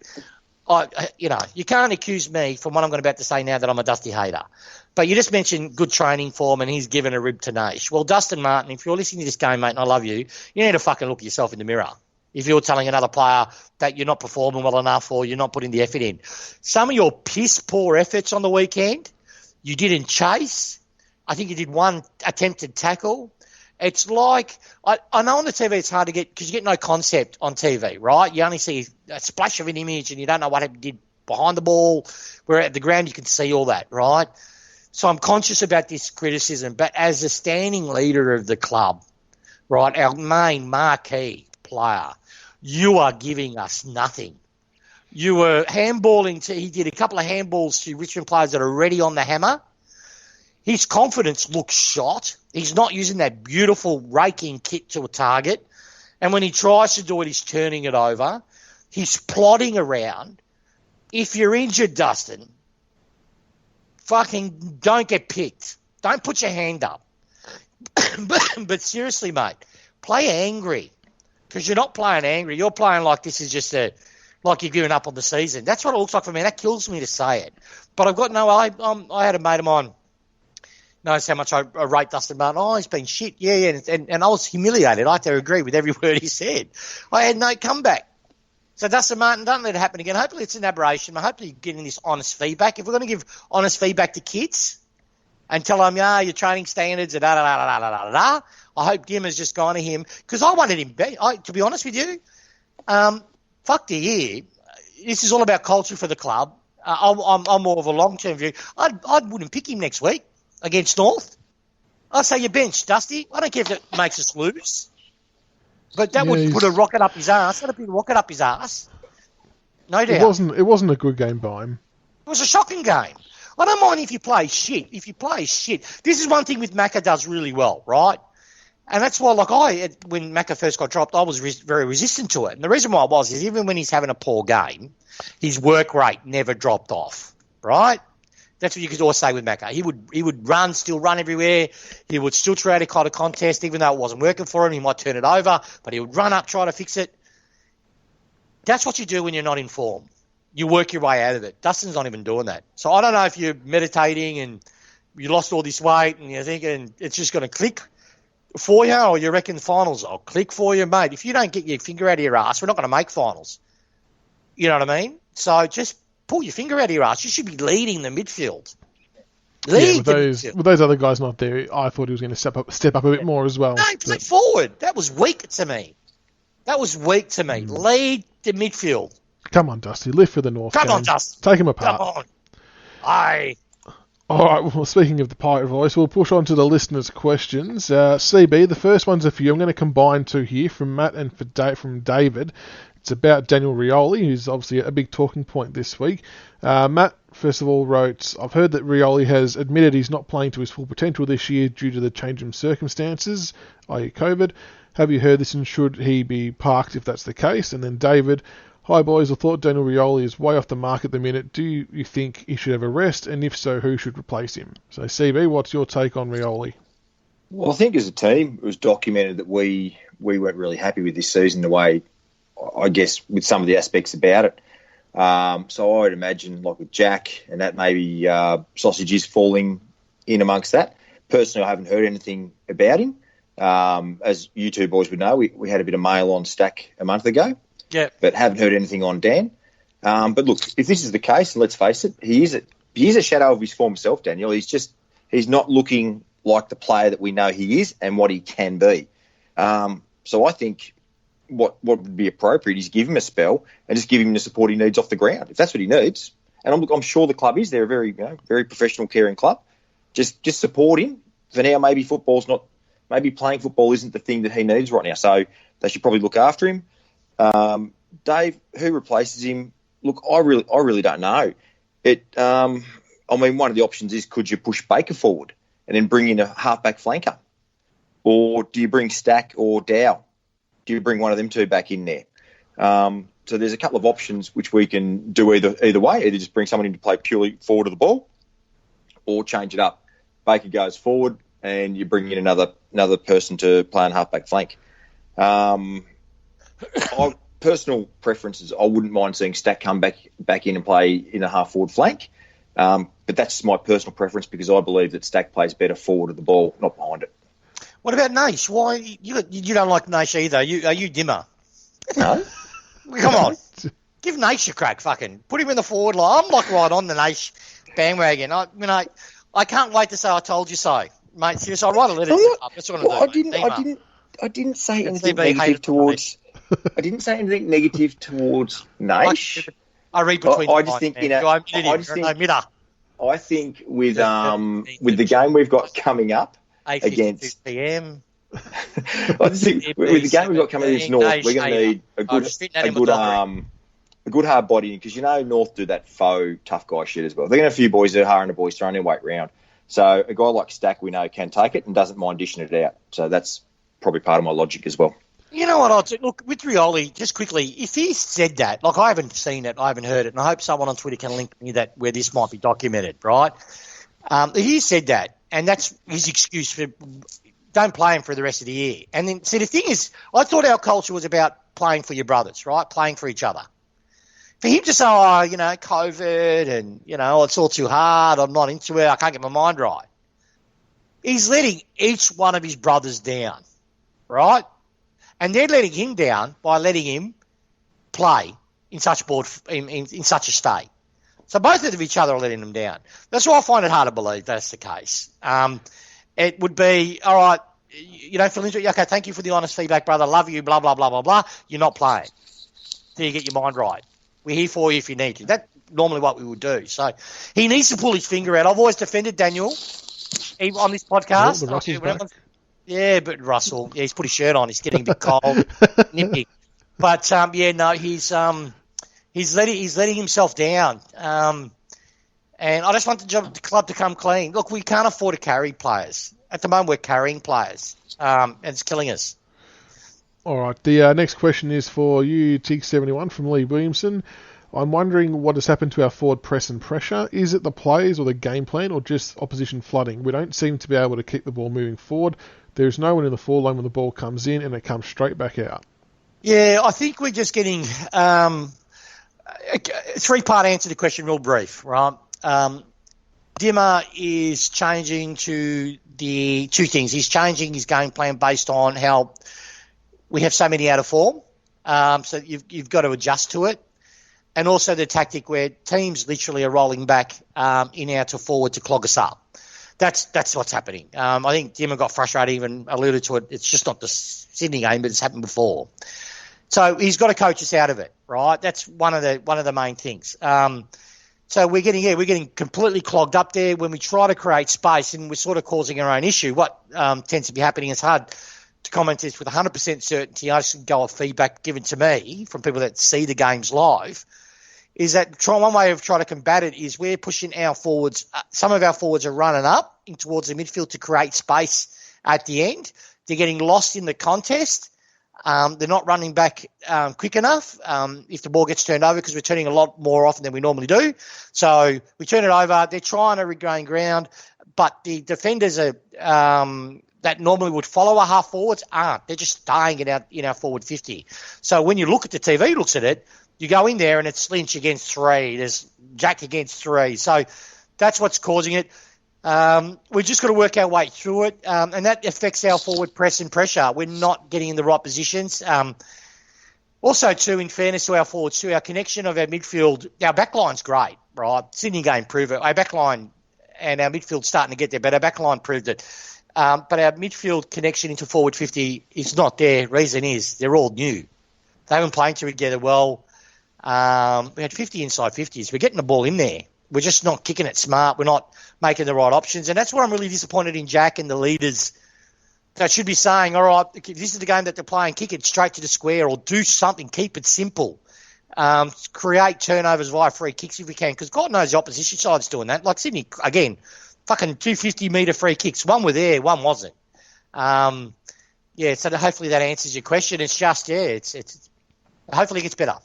you can't accuse me from what I'm about to say now that I'm a Dusty hater. But you just mentioned good training form and he's given a rib to Nash. Well, Dustin Martin, if you're listening to this game, mate, and I love you, you need to fucking look yourself in the mirror. If you're telling another player that you're not performing well enough or you're not putting the effort in. Some of your piss-poor efforts on the weekend, you didn't chase. I think you did one attempted tackle. It's like, I know on the TV it's hard to get, because you get no concept on TV, right? You only see a splash of an image and you don't know what it did behind the ball. Where at the ground you can see all that, right? So I'm conscious about this criticism, but as a standing leader of the club, right, our main marquee player, you are giving us nothing. You were handballing he did a couple of handballs to Richmond players that are already on the hammer. His confidence looks shot. He's not using that beautiful raking kick to a target. And when he tries to do it, he's turning it over. He's plodding around. If you're injured, Dustin, fucking don't get picked. Don't put your hand up. But seriously, mate, play angry. Because you're not playing angry. You're playing like this is just like you're giving up on the season. That's what it looks like for me. That kills me to say it. But I've got I had a mate of mine knows how much I rate Dustin Martin. Oh, he's been shit. Yeah. And I was humiliated. I have to agree with every word he said. I had no comeback. So Dustin Martin, don't let it happen again. Hopefully it's an aberration. Hopefully you're getting this honest feedback. If we're going to give honest feedback to kids and tell them, your training standards are da-da-da-da-da-da-da, I hope Dimmer's just gone to him. Because I wanted him back. To be honest with you, fuck the year. this is all about culture for the club. I'm more of a long-term view. I wouldn't pick him next week against North. I'd say you bench, Dusty. I don't care if it makes us lose. But that would put a rocket up his ass. That'd be a rocket up his ass. No doubt. It wasn't a good game by him. It was a shocking game. I don't mind if you play shit. This is one thing with Macca does really well, right? And that's why, when Macca first got dropped, I was very resistant to it. And the reason why I was is even when he's having a poor game, his work rate never dropped off, right? That's what you could always say with Macca. He would still run everywhere. He would still try to kind of contest, even though it wasn't working for him. He might turn it over, but he would run up, try to fix it. That's what you do when you're not in form. You work your way out of it. Dustin's not even doing that. So I don't know if you're meditating and you lost all this weight and you're thinking it's just going to click for you, or you reckon the finals will click for you, mate. If you don't get your finger out of your ass, we're not going to make finals. You know what I mean? So just pull your finger out of your ass. You should be leading the midfield. With those other guys not there, I thought he was going to step up a bit more as well. No, play forward. That was weak to me. Lead the midfield. Come on, Dusty. Live for the North. Come on, Dusty. Take him apart. Come on. Aye. All right, well, speaking of the Pirate Voice, we'll push on to the listeners' questions. CB, the first one's a few. I'm going to combine two here from Matt and from David. It's about Daniel Rioli, who's obviously a big talking point this week. Matt, first of all, wrote, I've heard that Rioli has admitted he's not playing to his full potential this year due to the change in circumstances, i.e. COVID. Have you heard this, and should he be parked if that's the case? And then David, hi boys, I thought Daniel Rioli is way off the mark at the minute. Do you think he should have a rest? And if so, who should replace him? So CB, what's your take on Rioli? Well, I think as a team, it was documented that we weren't really happy with this season, the way, I guess, with some of the aspects about it. So I would imagine, like with Jack and that, maybe Sausages falling in amongst that. Personally, I haven't heard anything about him. As you two boys would know, we had a bit of mail on Stack a month ago. Yeah. But haven't heard anything on Dan. But look, if this is the case, and let's face it, he is a shadow of his former self, Daniel. He's not looking like the player that we know he is and what he can be. So I think what would be appropriate is give him a spell and just give him the support he needs off the ground, if that's what he needs. And I'm sure the club is. They're a very very professional, caring club. Just support him. For now, maybe playing football isn't the thing that he needs right now. So they should probably look after him. Dave, who replaces him? Look, I really don't know. One of the options is, could you push Baker forward and then bring in a halfback flanker? Or do you bring Stack or Dow? Do you bring one of them two back in there? So there's a couple of options which we can do either way. Either just bring someone in to play purely forward of the ball or change it up. Baker goes forward and you bring in another person to play on halfback flank. Personal preferences, I wouldn't mind seeing Stack come back in and play in a half-forward flank. But that's just my personal preference because I believe that Stack plays better forward of the ball, not behind it. What about Naish? Why you don't like Naish either? Are you dimmer? No. Come on. Give Naish a crack, fucking. Put him in the forward line. I'm right on the Naish bandwagon. I can't wait to say I told you so. Mate, seriously, I'll write a letter up. That's what I'm doing. I didn't say anything negative towards... I didn't say anything negative towards Naish. I read between I just think I think with the game we've got coming up against PM. I just think with the game we've got coming against North, we're going to need a good hard body, because North do that faux tough guy shit as well. They're going to have a few boys that are the boys throwing their weight round. So a guy like Stack we know can take it and doesn't mind dishing it out. So that's probably part of my logic as well. You know what? Look, with Rioli, just quickly, if he said that, I haven't seen it, I haven't heard it, and I hope someone on Twitter can link me that where this might be documented, right? If he said that, and that's his excuse for don't play him for the rest of the year. And then, see, the thing is, I thought our culture was about playing for your brothers, right? Playing for each other. For him to say, COVID and, it's all too hard, I'm not into it, I can't get my mind right. He's letting each one of his brothers down, right? And they're letting him down by letting him play in such in such a state. So both of each other are letting them down. That's why I find it hard to believe that's the case. It would be, all right, Phil Lindsay, okay, thank you for the honest feedback, brother. Love you, blah, blah, blah, blah, blah. You're not playing till you get your mind right. We're here for you if you need to. That's normally what we would do. So he needs to pull his finger out. I've always defended Daniel on this podcast. Oh, Russell's back. Yeah, but Russell, he's put his shirt on. He's getting a bit cold, nippy. But he's letting himself down. And I just want the club to come clean. Look, we can't afford to carry players. At the moment, we're carrying players, and it's killing us. All right. The next question is for you, Tigercast71 from Lee Williamson. I'm wondering what has happened to our forward press and pressure. Is it the players or the game plan or just opposition flooding? We don't seem to be able to keep the ball moving forward. There's no one in the forward line when the ball comes in and it comes straight back out. Yeah, I think we're just getting a three-part answer to the question, real brief, right? Dimmer is changing to the two things. He's changing his game plan based on how we have so many out of form. So you've got to adjust to it. And also the tactic where teams literally are rolling back in out to forward to clog us up. That's what's happening. I think Dimmer got frustrated, even alluded to it. It's just not the Sydney game, but it's happened before. So he's got to coach us out of it, right? That's one of the main things. So we're getting completely clogged up there. When we try to create space, and we're sort of causing our own issue. What tends to be happening is hard to comment this with 100% certainty. I just go off feedback given to me from people that see the games live. Is that one way of trying to combat it is we're pushing our forwards. Some of our forwards are running up in towards the midfield to create space at the end. They're getting lost in the contest. They're not running back quick enough if the ball gets turned over, because we're turning a lot more often than we normally do. So we turn it over. They're trying to regain ground, but the defenders are that normally would follow our half forwards aren't. They're just staying in our forward 50. So when you look at the TV, looks at it, you go in there and it's Lynch against 3. There's Jack against 3. So that's what's causing it. We've just got to work our way through it, and that affects our forward press and pressure. We're not getting in the right positions. Also, too, in fairness to our forwards, too, our connection of our midfield, our backline's great, right? Sydney game proved it. Our backline and our midfield's starting to get there, but our backline proved it. But our midfield connection into forward 50 is not there. Reason is they're all new. They haven't played together well. We had 50 inside 50s. We're getting the ball in there. We're just not kicking it smart. We're not making the right options. And that's where I'm really disappointed in Jack and the leaders. They should be saying, all right, this is the game that they're playing. Kick it straight to the square or do something. Keep it simple. Create turnovers via free kicks if we can, because God knows the opposition side's doing that. Like Sydney, again, fucking 250-metre free kicks. One were there, one wasn't. So hopefully that answers your question. It's just, it's hopefully it gets better.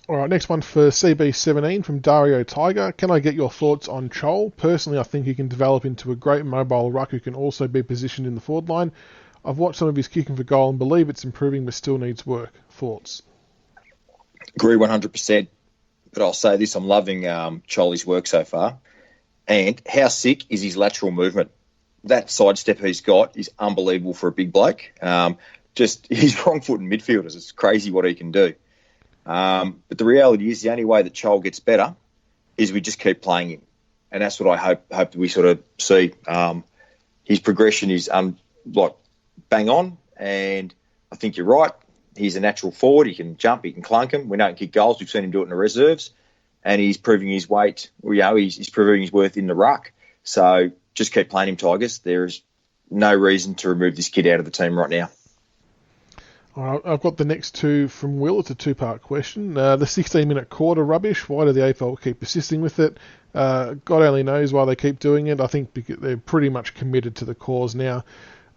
All right, next one for CB17 from Dario Tiger. Can I get your thoughts on Chol? Personally, I think he can develop into a great mobile ruck who can also be positioned in the forward line. I've watched some of his kicking for goal and believe it's improving but still needs work. Thoughts? Agree 100%. But I'll say this, I'm loving Chol's work so far. And how sick is his lateral movement? That sidestep he's got is unbelievable for a big bloke. Just his wrong foot in midfielders. It's crazy what he can do. But the reality is the only way that Chol gets better is we just keep playing him. And that's what I hope that we sort of see. His progression is bang on, and I think you're right. He's a natural forward. He can jump, he can clunk him. We don't kick goals. We've seen him do it in the reserves, and he's proving his weight. He's proving his worth in the ruck. So just keep playing him, Tigers. There is no reason to remove this kid out of the team right now. All right, I've got the next two from Will. It's a two-part question. The 16-minute quarter rubbish. Why do the AFL keep persisting with it? God only knows why they keep doing it. I think because they're pretty much committed to the cause now.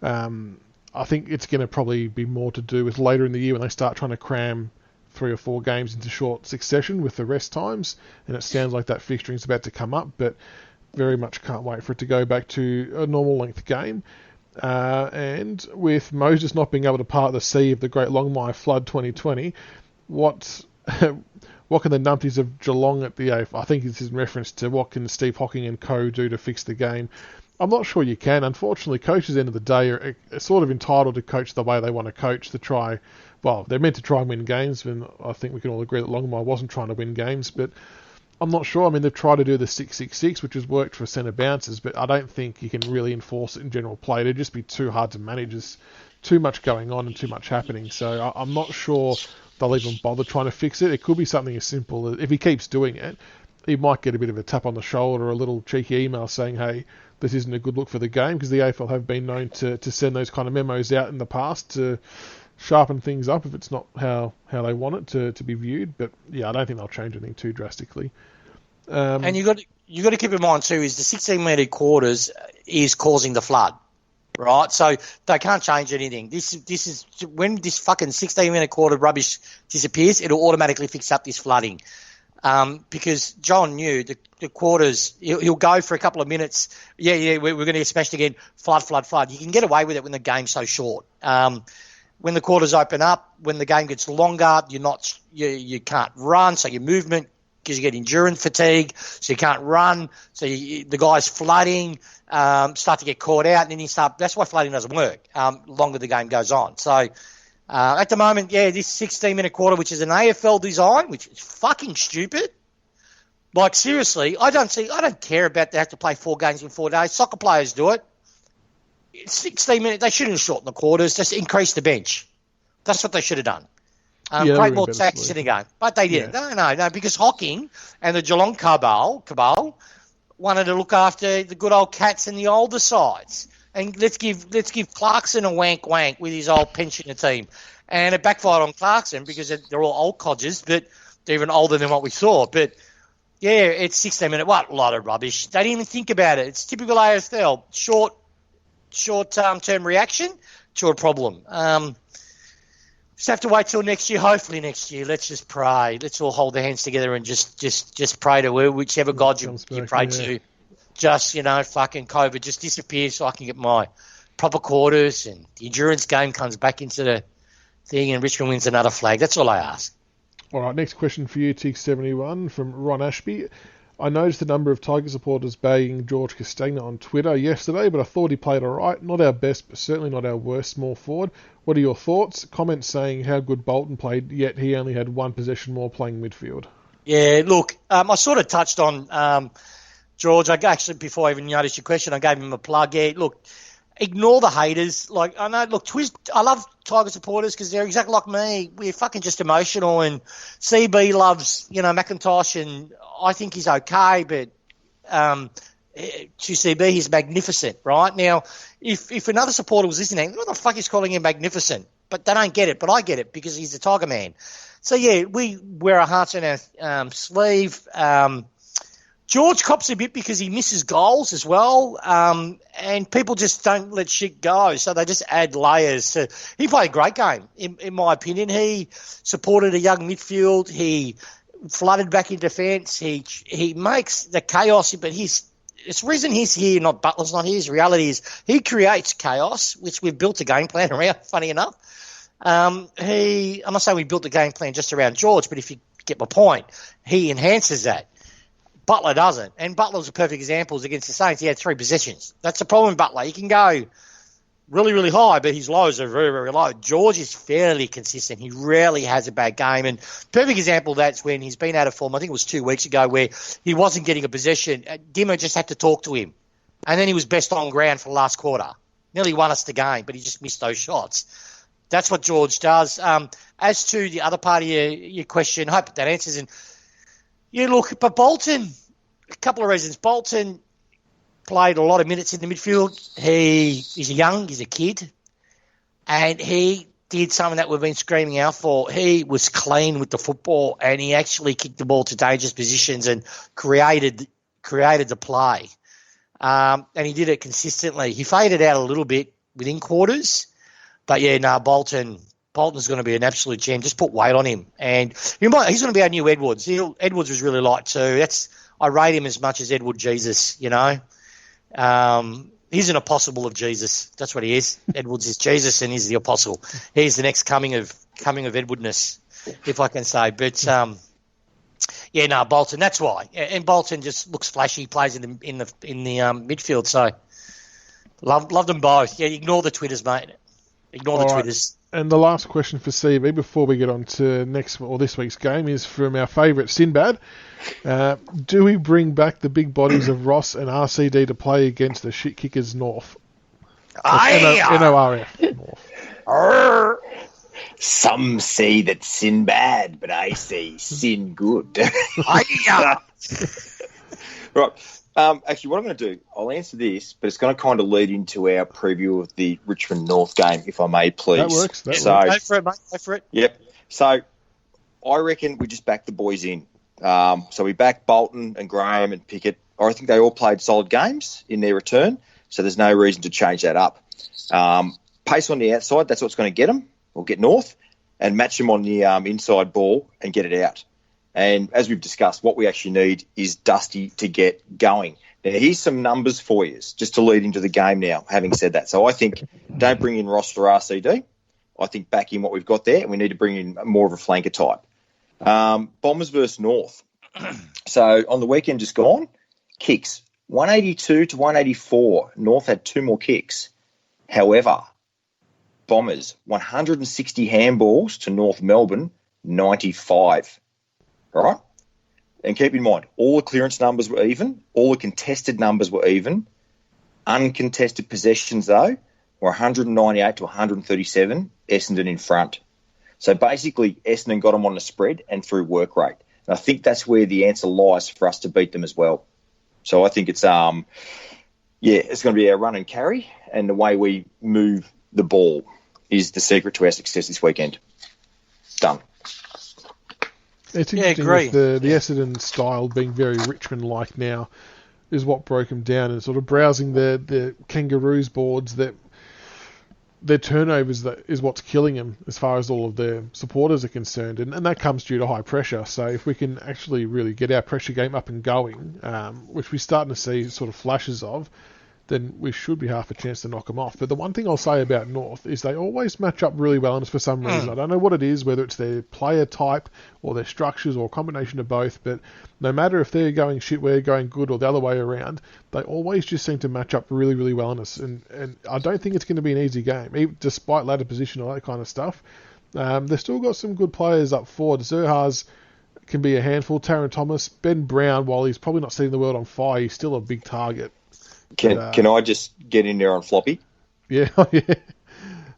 I think it's going to probably be more to do with later in the year when they start trying to cram 3 or 4 games into short succession with the rest times. And it sounds like that fixturing's about to come up, but very much can't wait for it to go back to a normal length game. And with Moses not being able to part the sea of the Great Longmire Flood 2020, what can the numpties of Geelong at the AFL? I think this is in reference to what can Steve Hocking and co do to fix the game. I'm not sure you can. Unfortunately, coaches at the end of the day are sort of entitled to coach the way they want to coach to try. Well, they're meant to try and win games, and I think we can all agree that Longmire wasn't trying to win games, but I'm not sure. I mean, they've tried to do the 6-6-6, which has worked for centre bounces, but I don't think you can really enforce it in general play. It'd just be too hard to manage. There's too much going on and too much happening. So I'm not sure they'll even bother trying to fix it. It could be something as simple as, if he keeps doing it, he might get a bit of a tap on the shoulder or a little cheeky email saying, hey, this isn't a good look for the game, because the AFL have been known to send those kind of memos out in the past to sharpen things up if it's not how they want it to be viewed. But yeah, I don't think they'll change anything too drastically. And you got to keep in mind too is the 16-metre quarters is causing the flood, right? So they can't change anything. This is when this fucking 16-metre quarter rubbish disappears, it'll automatically fix up this flooding. Because John knew the quarters, he'll go for a couple of minutes. We're going to get smashed again. Flood. You can get away with it when the game's so short. When the quarters open up, when the game gets longer, you can't run, so your movement, because you get endurance fatigue, so you can't run. So the guy's flooding, start to get caught out, and then that's why flooding doesn't work. Longer the game goes on. So. At the moment, this 16-minute quarter, which is an AFL design, which is fucking stupid. Like, seriously, I don't care about they have to play 4 games in 4 days. Soccer players do it. 16 minutes, they shouldn't shorten the quarters, just increase the bench. That's what they should have done. Create more tactics in the game. But they didn't. Yeah. No, because Hocking and the Geelong cabal wanted to look after the good old cats and the older sides. And let's give Clarkson a wank with his old pensioner team. And it backfired on Clarkson because they're all old codgers, but they're even older than what we thought. But, yeah, it's 16 minutes. What a lot of rubbish. They didn't even think about it. It's typical AFL. Short-term reaction to a problem. Just have to wait till next year. Hopefully next year. Let's just pray. Let's all hold our hands together and just pray to whichever God you pray to. Just, fucking COVID just disappears so I can get my proper quarters and the endurance game comes back into the thing and Richmond wins another flag. That's all I ask. All right, next question for you, Tigercast71 from Ron Ashby. I noticed the number of Tiger supporters bagging George Castagna on Twitter yesterday, but I thought he played all right. Not our best, but certainly not our worst small forward. What are your thoughts? Comments saying how good Bolton played, yet he only had 1 possession more playing midfield. Yeah, look, I sort of touched on... George, before I even noticed your question, I gave him a plug. Yeah, look, ignore the haters. Like, I know, look, I love Tiger supporters because they're exactly like me. We're fucking just emotional. And CB loves, McIntosh, and I think he's okay, but to CB, he's magnificent, right? Now, if another supporter was listening, what the fuck is calling him magnificent? But they don't get it, but I get it because he's the Tiger man. So, yeah, we wear our hearts on our sleeve. George cops a bit because he misses goals as well, and people just don't let shit go, so they just add layers. He played a great game, in my opinion. He supported a young midfield. He flooded back in defence. He makes the chaos, but it's the reason he's here, not Butler's not here. His reality is he creates chaos, which we've built a game plan around, funny enough. I'm not saying we built the game plan just around George, but if you get my point, he enhances that. Butler doesn't. And Butler's a perfect example. Against the Saints, he had 3 possessions. That's the problem with Butler. He can go really, really high, but his lows are very, very low. George is fairly consistent. He rarely has a bad game. And perfect example of that's when he's been out of form. I think it was 2 weeks ago where he wasn't getting a possession. Dimmer just had to talk to him. And then he was best on ground for the last quarter. Nearly won us the game, but he just missed those shots. That's what George does. As to the other part of your question, I hope that answers it. Yeah, look, but Bolton, a couple of reasons. Bolton played a lot of minutes in the midfield. He's a kid, and he did something that we've been screaming out for. He was clean with the football, and he actually kicked the ball to dangerous positions and created the play. And he did it consistently. He faded out a little bit within quarters, but Bolton's going to be an absolute gem. Just put weight on him. And he's going to be our new Edwards. Edwards was really light too. I rate him as much as Edward Jesus, He's an apostle of Jesus. That's what he is. Edwards is Jesus and he's the apostle. He's the next coming of Edwardness, if I can say. But, Bolton, that's why. And Bolton just looks flashy. He plays in the midfield. So love them both. Yeah, ignore the Twitters, mate. Ignore the Twitters. And the last question for CB before we get on to this week's game is from our favourite Sinbad. Do we bring back the big bodies of Ross and RCD to play against the shit kickers North? NORF North. Some say that sin bad, but I say sin good. Right. Actually, what I'm going to do, I'll answer this, but it's going to kind of lead into our preview of the Richmond North game, if I may, please. That works. Go for it, mate. Go for it. Yep. So I reckon we just back the boys in. So we back Bolton and Graham and Pickett. I think they all played solid games in their return, so there's no reason to change that up. Pace on the outside, that's what's going to get them, or get North, and match them on the inside ball and get it out. And as we've discussed, what we actually need is Dusty to get going. Now, here's some numbers for you, just to lead into the game now, having said that. So I think don't bring in Ross for RCD. I think back in what we've got there, and we need to bring in more of a flanker type. Bombers versus North. So on the weekend just gone, kicks 182 to 184. North had 2 more kicks. However, Bombers 160 handballs to North Melbourne 95. Right? And keep in mind, all the clearance numbers were even. All the contested numbers were even. Uncontested possessions, though, were 198 to 137. Essendon in front. So basically, Essendon got them on the spread and through work rate. And I think that's where the answer lies for us to beat them as well. So I think it's going to be our run and carry, and the way we move the ball is the secret to our success this weekend. Done. It's interesting with the Essendon style being very Richmond-like now is what broke them down, and sort of browsing the Kangaroos boards, that their turnovers is what's killing them as far as all of their supporters are concerned, and that comes due to high pressure. So if we can actually really get our pressure game up and going, which we're starting to see sort of flashes of, then we should be half a chance to knock them off. But the one thing I'll say about North is they always match up really well, and it's for some reason. I don't know what it is, whether it's their player type or their structures or a combination of both, but no matter if they're going shit, we're going good, or the other way around, they always just seem to match up really, really well on us. And I don't think it's going to be an easy game, even despite ladder position and all that kind of stuff. They've still got some good players up forward. Zerhas can be a handful. Taron Thomas, Ben Brown, while he's probably not setting the world on fire, he's still a big target. Can I just get in there on floppy? Yeah, yeah.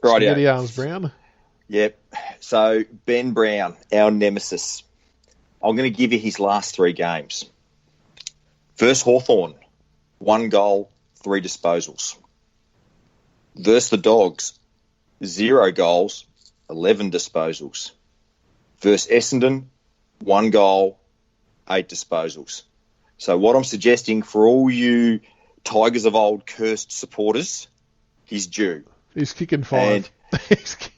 Right, Spaghetti Arms Brown. Yep. So Ben Brown, our nemesis. I'm going to give you his last 3 games. Versus Hawthorn, 1 goal, 3 disposals. Versus the Dogs, 0 goals, 11 disposals. Versus Essendon, 1 goal, 8 disposals. So what I'm suggesting for all you Tigers of old cursed supporters, he's due. He's kicking 5.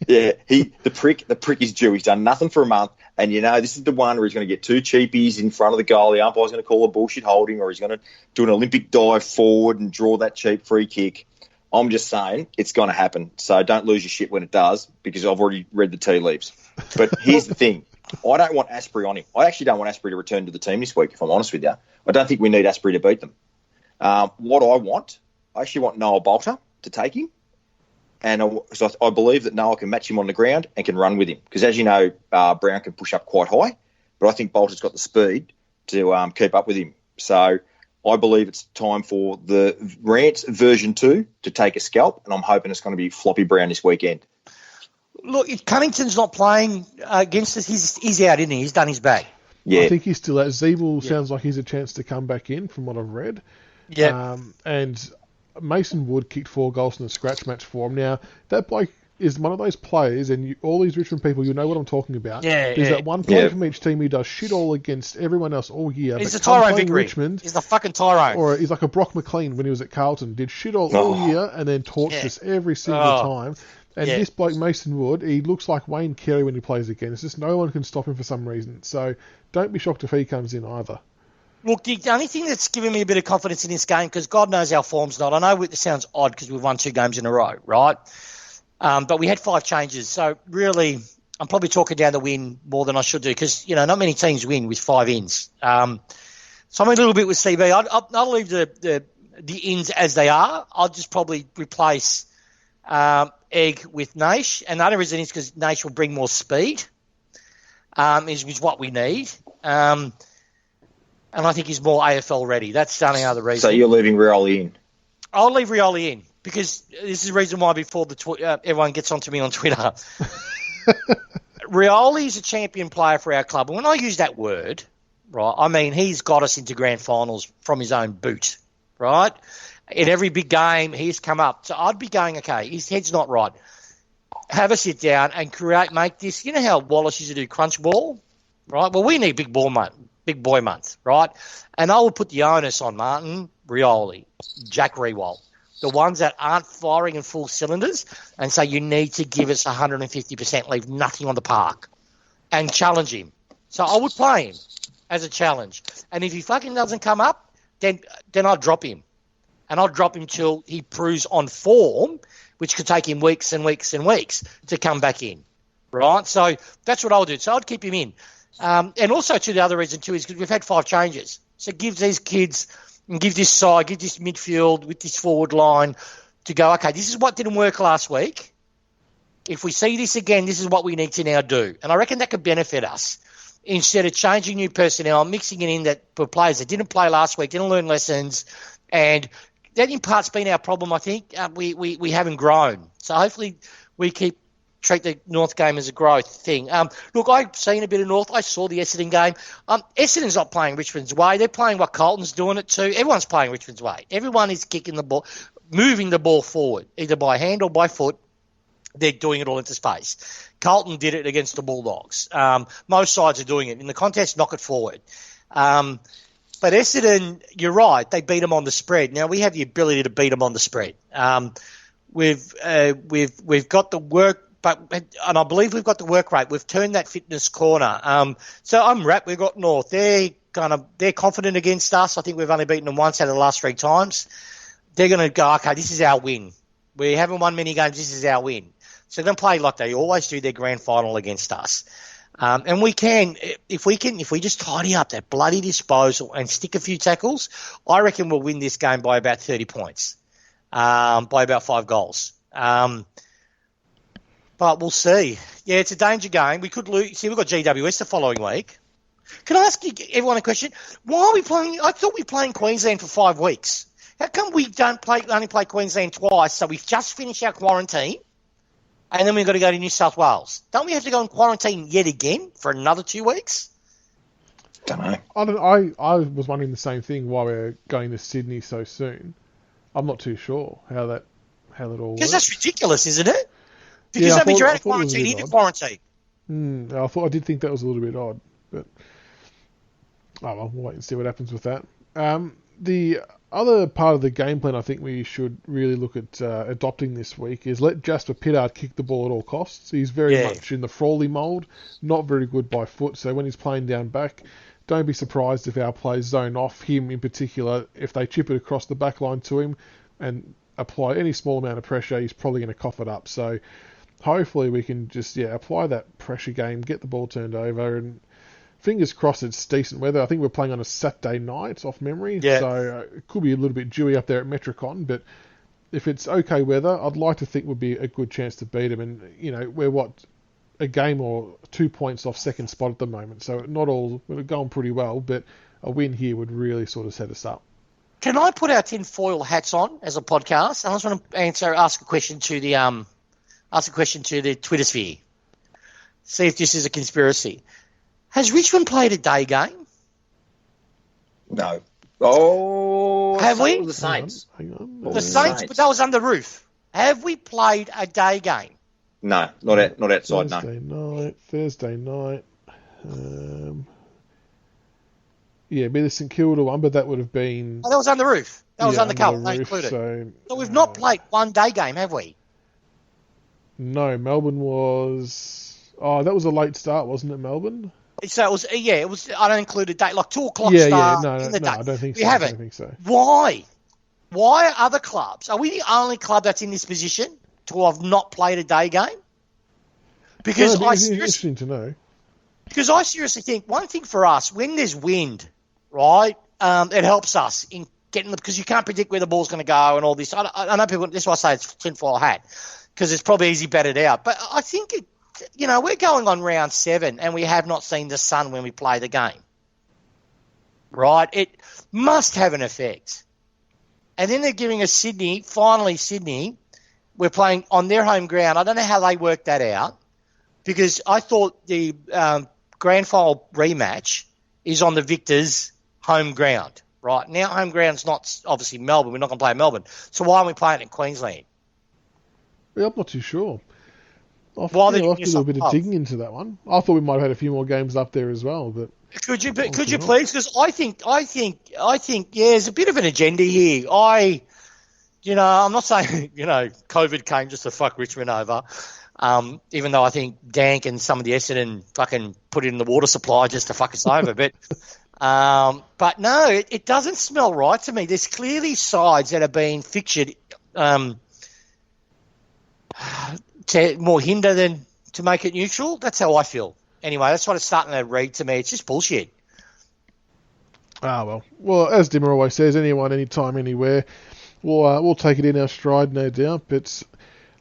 Yeah, the prick is due. He's done nothing for a month, and this is the one where he's going to get 2 cheapies in front of the goal. The umpire's going to call a bullshit holding, or he's going to do an Olympic dive forward and draw that cheap free kick. I'm just saying it's going to happen. So don't lose your shit when it does, because I've already read the tea leaves. But here's the thing. I don't want Asprey on him. I actually don't want Asprey to return to the team this week, if I'm honest with you. I don't think we need Asprey to beat them. What I actually want Noah Bolter to take him. And so I believe that Noah can match him on the ground and can run with him. Because as you know, Brown can push up quite high. But I think Bolter's got the speed to keep up with him. So I believe it's time for the Rants version 2 to take a scalp. And I'm hoping it's going to be Floppy Brown this weekend. Look, if Cunnington's not playing against us, he's out, isn't he? He's done his bag. Yeah. I think he's still out. Zeeble sounds like he's a chance to come back in from what I've read. Yeah. And Mason Wood kicked 4 goals in a scratch match for him. Now, that bloke is one of those players, and all these Richmond people, you know what I'm talking about. Yeah, There's that one player from each team who does shit all against everyone else all year. He's the Tyrone Vickery. Richmond, he's the fucking Tyrone. Or he's like a Brock McLean when he was at Carlton. Did shit all year and then torched us every single time. And this bloke, Mason Wood, he looks like Wayne Carey when he plays again. It's just no one can stop him for some reason. So don't be shocked if he comes in either. Look, the only thing that's giving me a bit of confidence in this game, because God knows our form's not. I know it sounds odd because we've won 2 games in a row, right? But we had 5 changes. So really, I'm probably talking down the win more than I should do because, not many teams win with 5 ins. So I'm a little bit with CB. I'll leave the ins as they are. I'll just probably replace Egg with Naish. And the other reason is because Naish will bring more speed, is what we need. And I think he's more AFL ready. That's the only other reason. So you're leaving Rioli in? I'll leave Rioli in because this is the reason why before everyone gets onto me on Twitter. Rioli is a champion player for our club. And when I use that word, right, I mean he's got us into grand finals from his own boot, right? In every big game, he's come up. So I'd be going, okay, his head's not right. Have a sit down and make this. You know how Wallace used to do crunch ball, right? Well, we need big boy month, right? And I will put the onus on Martin, Rioli, Jack Rewalt, the ones that aren't firing in full cylinders, and say you need to give us 150%, leave nothing on the park, and challenge him. So I would play him as a challenge. And if he fucking doesn't come up, then I'll drop him. And I'll drop him till he proves on form, which could take him weeks and weeks and weeks to come back in, right? So that's what I'll do. So I'd keep him in. And also, too, the other reason, too, is because we've had 5 changes. So it gives these kids and give this side, give this midfield with this forward line to go, okay, this is what didn't work last week. If we see this again, this is what we need to now do. And I reckon that could benefit us. Instead of changing new personnel, mixing it in that for players that didn't play last week, didn't learn lessons, and that in part's been our problem, I think. We haven't grown. So hopefully we treat the North game as a growth thing. Look, I've seen a bit of North. I saw the Essendon game. Essendon's not playing Richmond's way. They're playing what Carlton's doing it to. Everyone's playing Richmond's way. Everyone is kicking the ball, moving the ball forward, either by hand or by foot. They're doing it all into space. Carlton did it against the Bulldogs. Most sides are doing it. In the contest, knock it forward. But Essendon, you're right, they beat them on the spread. Now, we have the ability to beat them on the spread. We've got the work, and I believe we've got the work rate. We've turned that fitness corner. So I'm wrapped. We've got North. They're confident against us. I think we've only beaten them once out of the last 3 times. They're going to go, okay, this is our win. We haven't won many games. This is our win. So they're going to play like they always do their grand final against us. And we can, if we just tidy up that bloody disposal and stick a few tackles, I reckon we'll win this game by about 30 points, by about 5 goals. But we'll see. Yeah, it's a danger game. We could lose. See, we've got GWS the following week. Can I ask everyone a question? Why are we playing? I thought we were playing Queensland for 5 weeks. How come we only play Queensland twice? So we've just finished our quarantine. And then we've got to go to New South Wales. Don't we have to go in quarantine yet again for another 2 weeks? Don't know. I was wondering the same thing why we're going to Sydney so soon. I'm not too sure how that all works. Because that's ridiculous, isn't it? Because that means you're out of quarantine into quarantine. I did think that was a little bit odd, but we'll wait and see what happens with that. The other part of the game plan I think we should really look at adopting this week is let Jasper Pittard kick the ball at all costs. He's very much in the Frawley mould, not very good by foot, so when he's playing down back, don't be surprised if our players zone off him in particular. If they chip it across the back line to him and apply any small amount of pressure, he's probably going to cough it up. So hopefully we can just apply that pressure game, get the ball turned over, and fingers crossed it's decent weather. I think we're playing on a Saturday night off memory, so it could be a little bit dewy up there at Metricon, but if it's okay weather, I'd like to think would be a good chance to beat them. And, we're a game or 2 points off second spot at the moment, so we're going pretty well, but a win here would really sort of set us up. Can I put our tinfoil hats on as a podcast? I just want to ask a question to the Twitter sphere. See if this is a conspiracy. Has Richmond played a day game? No. Oh, have we? The Saints. Hang on. The Saints, but that was under roof. Have we played a day game? No, not outside. Thursday night. It'd be the St Kilda one, but that would have been. Oh, that was under roof. That was under Carlton. They included. So we've not played one day game, have we? No, Melbourne was. Oh, that was a late start, wasn't it, Melbourne? So it was. I don't include a date like 2 o'clock start in the day. I don't think so. We haven't. I don't think so. Why? Why are other clubs? Are we the only club that's in this position to have not played a day game? Because interesting to know. Because I seriously think one thing for us, when there's wind, right, it helps us in getting because you can't predict where the ball's going to go and all this. I know people. That's why I say it's tinfoil hat because it's probably easy batted out. But I think we're going on round 7 and we have not seen the sun when we play the game. Right? It must have an effect. And then they're giving us Sydney, we're playing on their home ground. I don't know how they worked that out. because I thought the grand final rematch is on the victor's home ground. Right now, home ground's not obviously Melbourne. We're not going to play in Melbourne. So why are we playing in Queensland? Yeah, I'm not too sure. I'll Why have to do a bit of digging into that one. I thought we might have had a few more games up there as well, but could you please? Because I think, there's a bit of an agenda here. I'm not saying COVID came just to fuck Richmond over. Even though I think Dank and some of the Essendon fucking put it in the water supply just to fuck us over, but no, it doesn't smell right to me. There's clearly sides that are being fixtured to more hinder than to make it neutral. That's how I feel. Anyway, that's what it's starting to read to me. It's just bullshit. Well, as Dimmer always says, anyone, anytime, anywhere, we'll take it in our stride, no doubt. But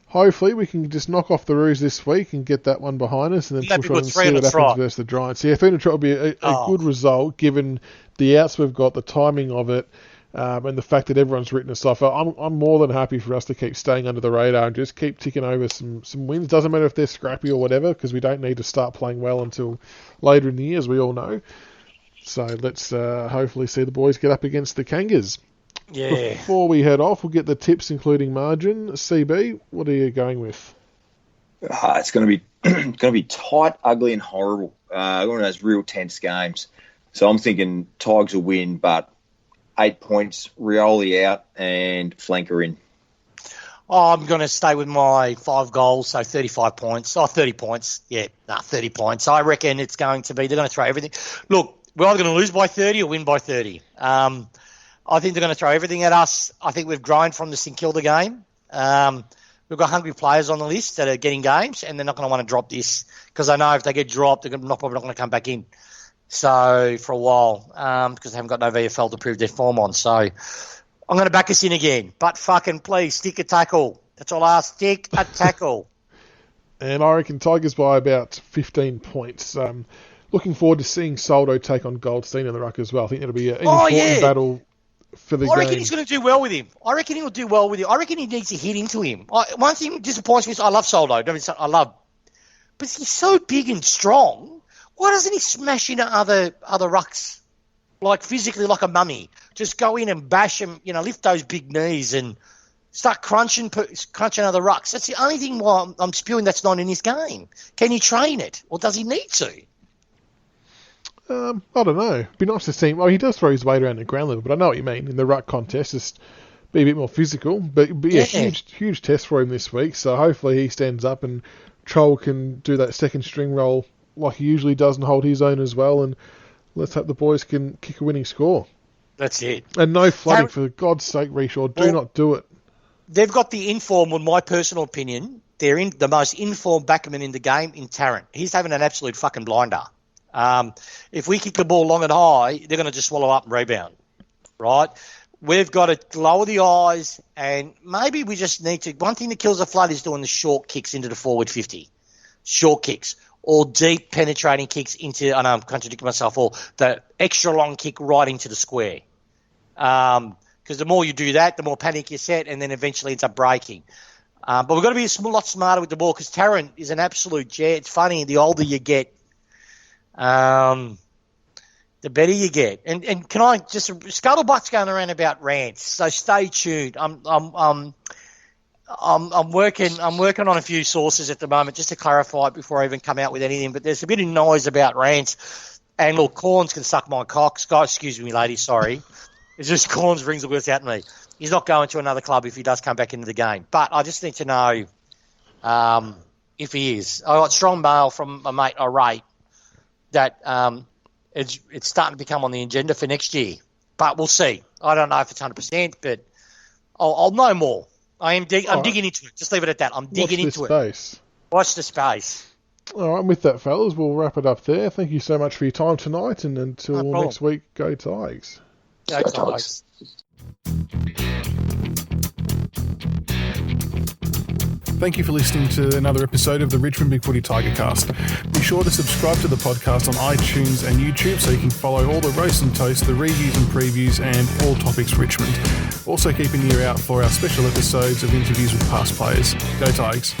hopefully we can just knock off the Roos this week and get that one behind us, and then push on and see what happens versus the Giants. Yeah, 300 trot will be a good result given the outs we've got, the timing of it, and the fact that everyone's written us off. I'm more than happy for us to keep staying under the radar and just keep ticking over some wins. Doesn't matter if they're scrappy or whatever, because we don't need to start playing well until later in the year, as we all know. So let's hopefully see the boys get up against the Kangas. Yeah. Before we head off, we'll get the tips, including margin. CB, what are you going with? It's going to be tight, ugly, and horrible. One of those real tense games. So I'm thinking Tigers will win, but 8 points, Rioli out, and Flanker in. I'm going to stay with my 5 goals, so 35 points. 30 points. 30 points. I reckon it's going to be, they're going to throw everything. Look, we're either going to lose by 30 or win by 30. I think they're going to throw everything at us. I think we've grown from the St Kilda game. We've got hungry players on the list that are getting games, and they're not going to want to drop this because I know if they get dropped, they're probably not going to come back in. So for a while, because they haven't got no VFL to prove their form on. So I'm going to back us in again. But fucking please, stick a tackle. That's all I ask. Stick a tackle. And I reckon Tigers by about 15 points. Looking forward to seeing Soldo take on Goldstein in the ruck as well. I think it'll be an important battle for the game. I reckon he's going to do well with him. I reckon he will do well with him. I reckon he needs to hit into him. One thing that disappoints me is I love Soldo. But he's so big and strong. Why doesn't he smash into other rucks, like physically like a mummy? Just go in and bash him, lift those big knees and start crunching other rucks. That's the only thing why I'm spewing that's not in his game. Can he train it, or does he need to? I don't know. It'd be nice to see him. Well, he does throw his weight around the ground level, but I know what you mean. In the ruck contest, just be a bit more physical. But yeah, huge test for him this week. So hopefully he stands up and Troll can do that second string role like he usually does and hold his own as well. And let's hope the boys can kick a winning score. That's it. And no flooding, for God's sake, Reshaw. Do not do it. They've got the informed, in my personal opinion, they're in the most informed backman in the game in Tarrant. He's having an absolute fucking blinder. If we kick the ball long and high, they're going to just swallow up and rebound, right? We've got to lower the eyes, and maybe we just need to. One thing that kills a flood is doing the short kicks into the forward 50, short kicks, or deep penetrating kicks into. I know I'm contradicting myself. Or the extra long kick right into the square, because the more you do that, the more panic you set, and then eventually ends up breaking. But we've got to be a lot smarter with the ball because Tarrant is an absolute jet. It's funny, the older you get. The better you get. And can I just scuttlebutt's going around about rants, so stay tuned. I'm working on a few sources at the moment just to clarify it before I even come out with anything. But there's a bit of noise about rants. And look, Corns can suck my cock. Excuse me, lady. Sorry. It's just Corns brings the worst out of me. He's not going to another club if he does come back into the game. But I just need to know if he is. I got strong mail from a mate I rate that it's starting to become on the agenda for next year. But we'll see. I don't know if it's 100%, but I'll know more. I'm digging into it. Just leave it at that. I'm digging into it. Watch the space. All right, and with that, fellas, we'll wrap it up there. Thank you so much for your time tonight, and until next week, go Tigers. Go Tigers. Thank you for listening to another episode of the Richmond BigFooty Tigercast. Be sure to subscribe to the podcast on iTunes and YouTube so you can follow all the roast and toast, the reviews and previews, and all topics Richmond. Also keep an ear out for our special episodes of interviews with past players. Go Tigers.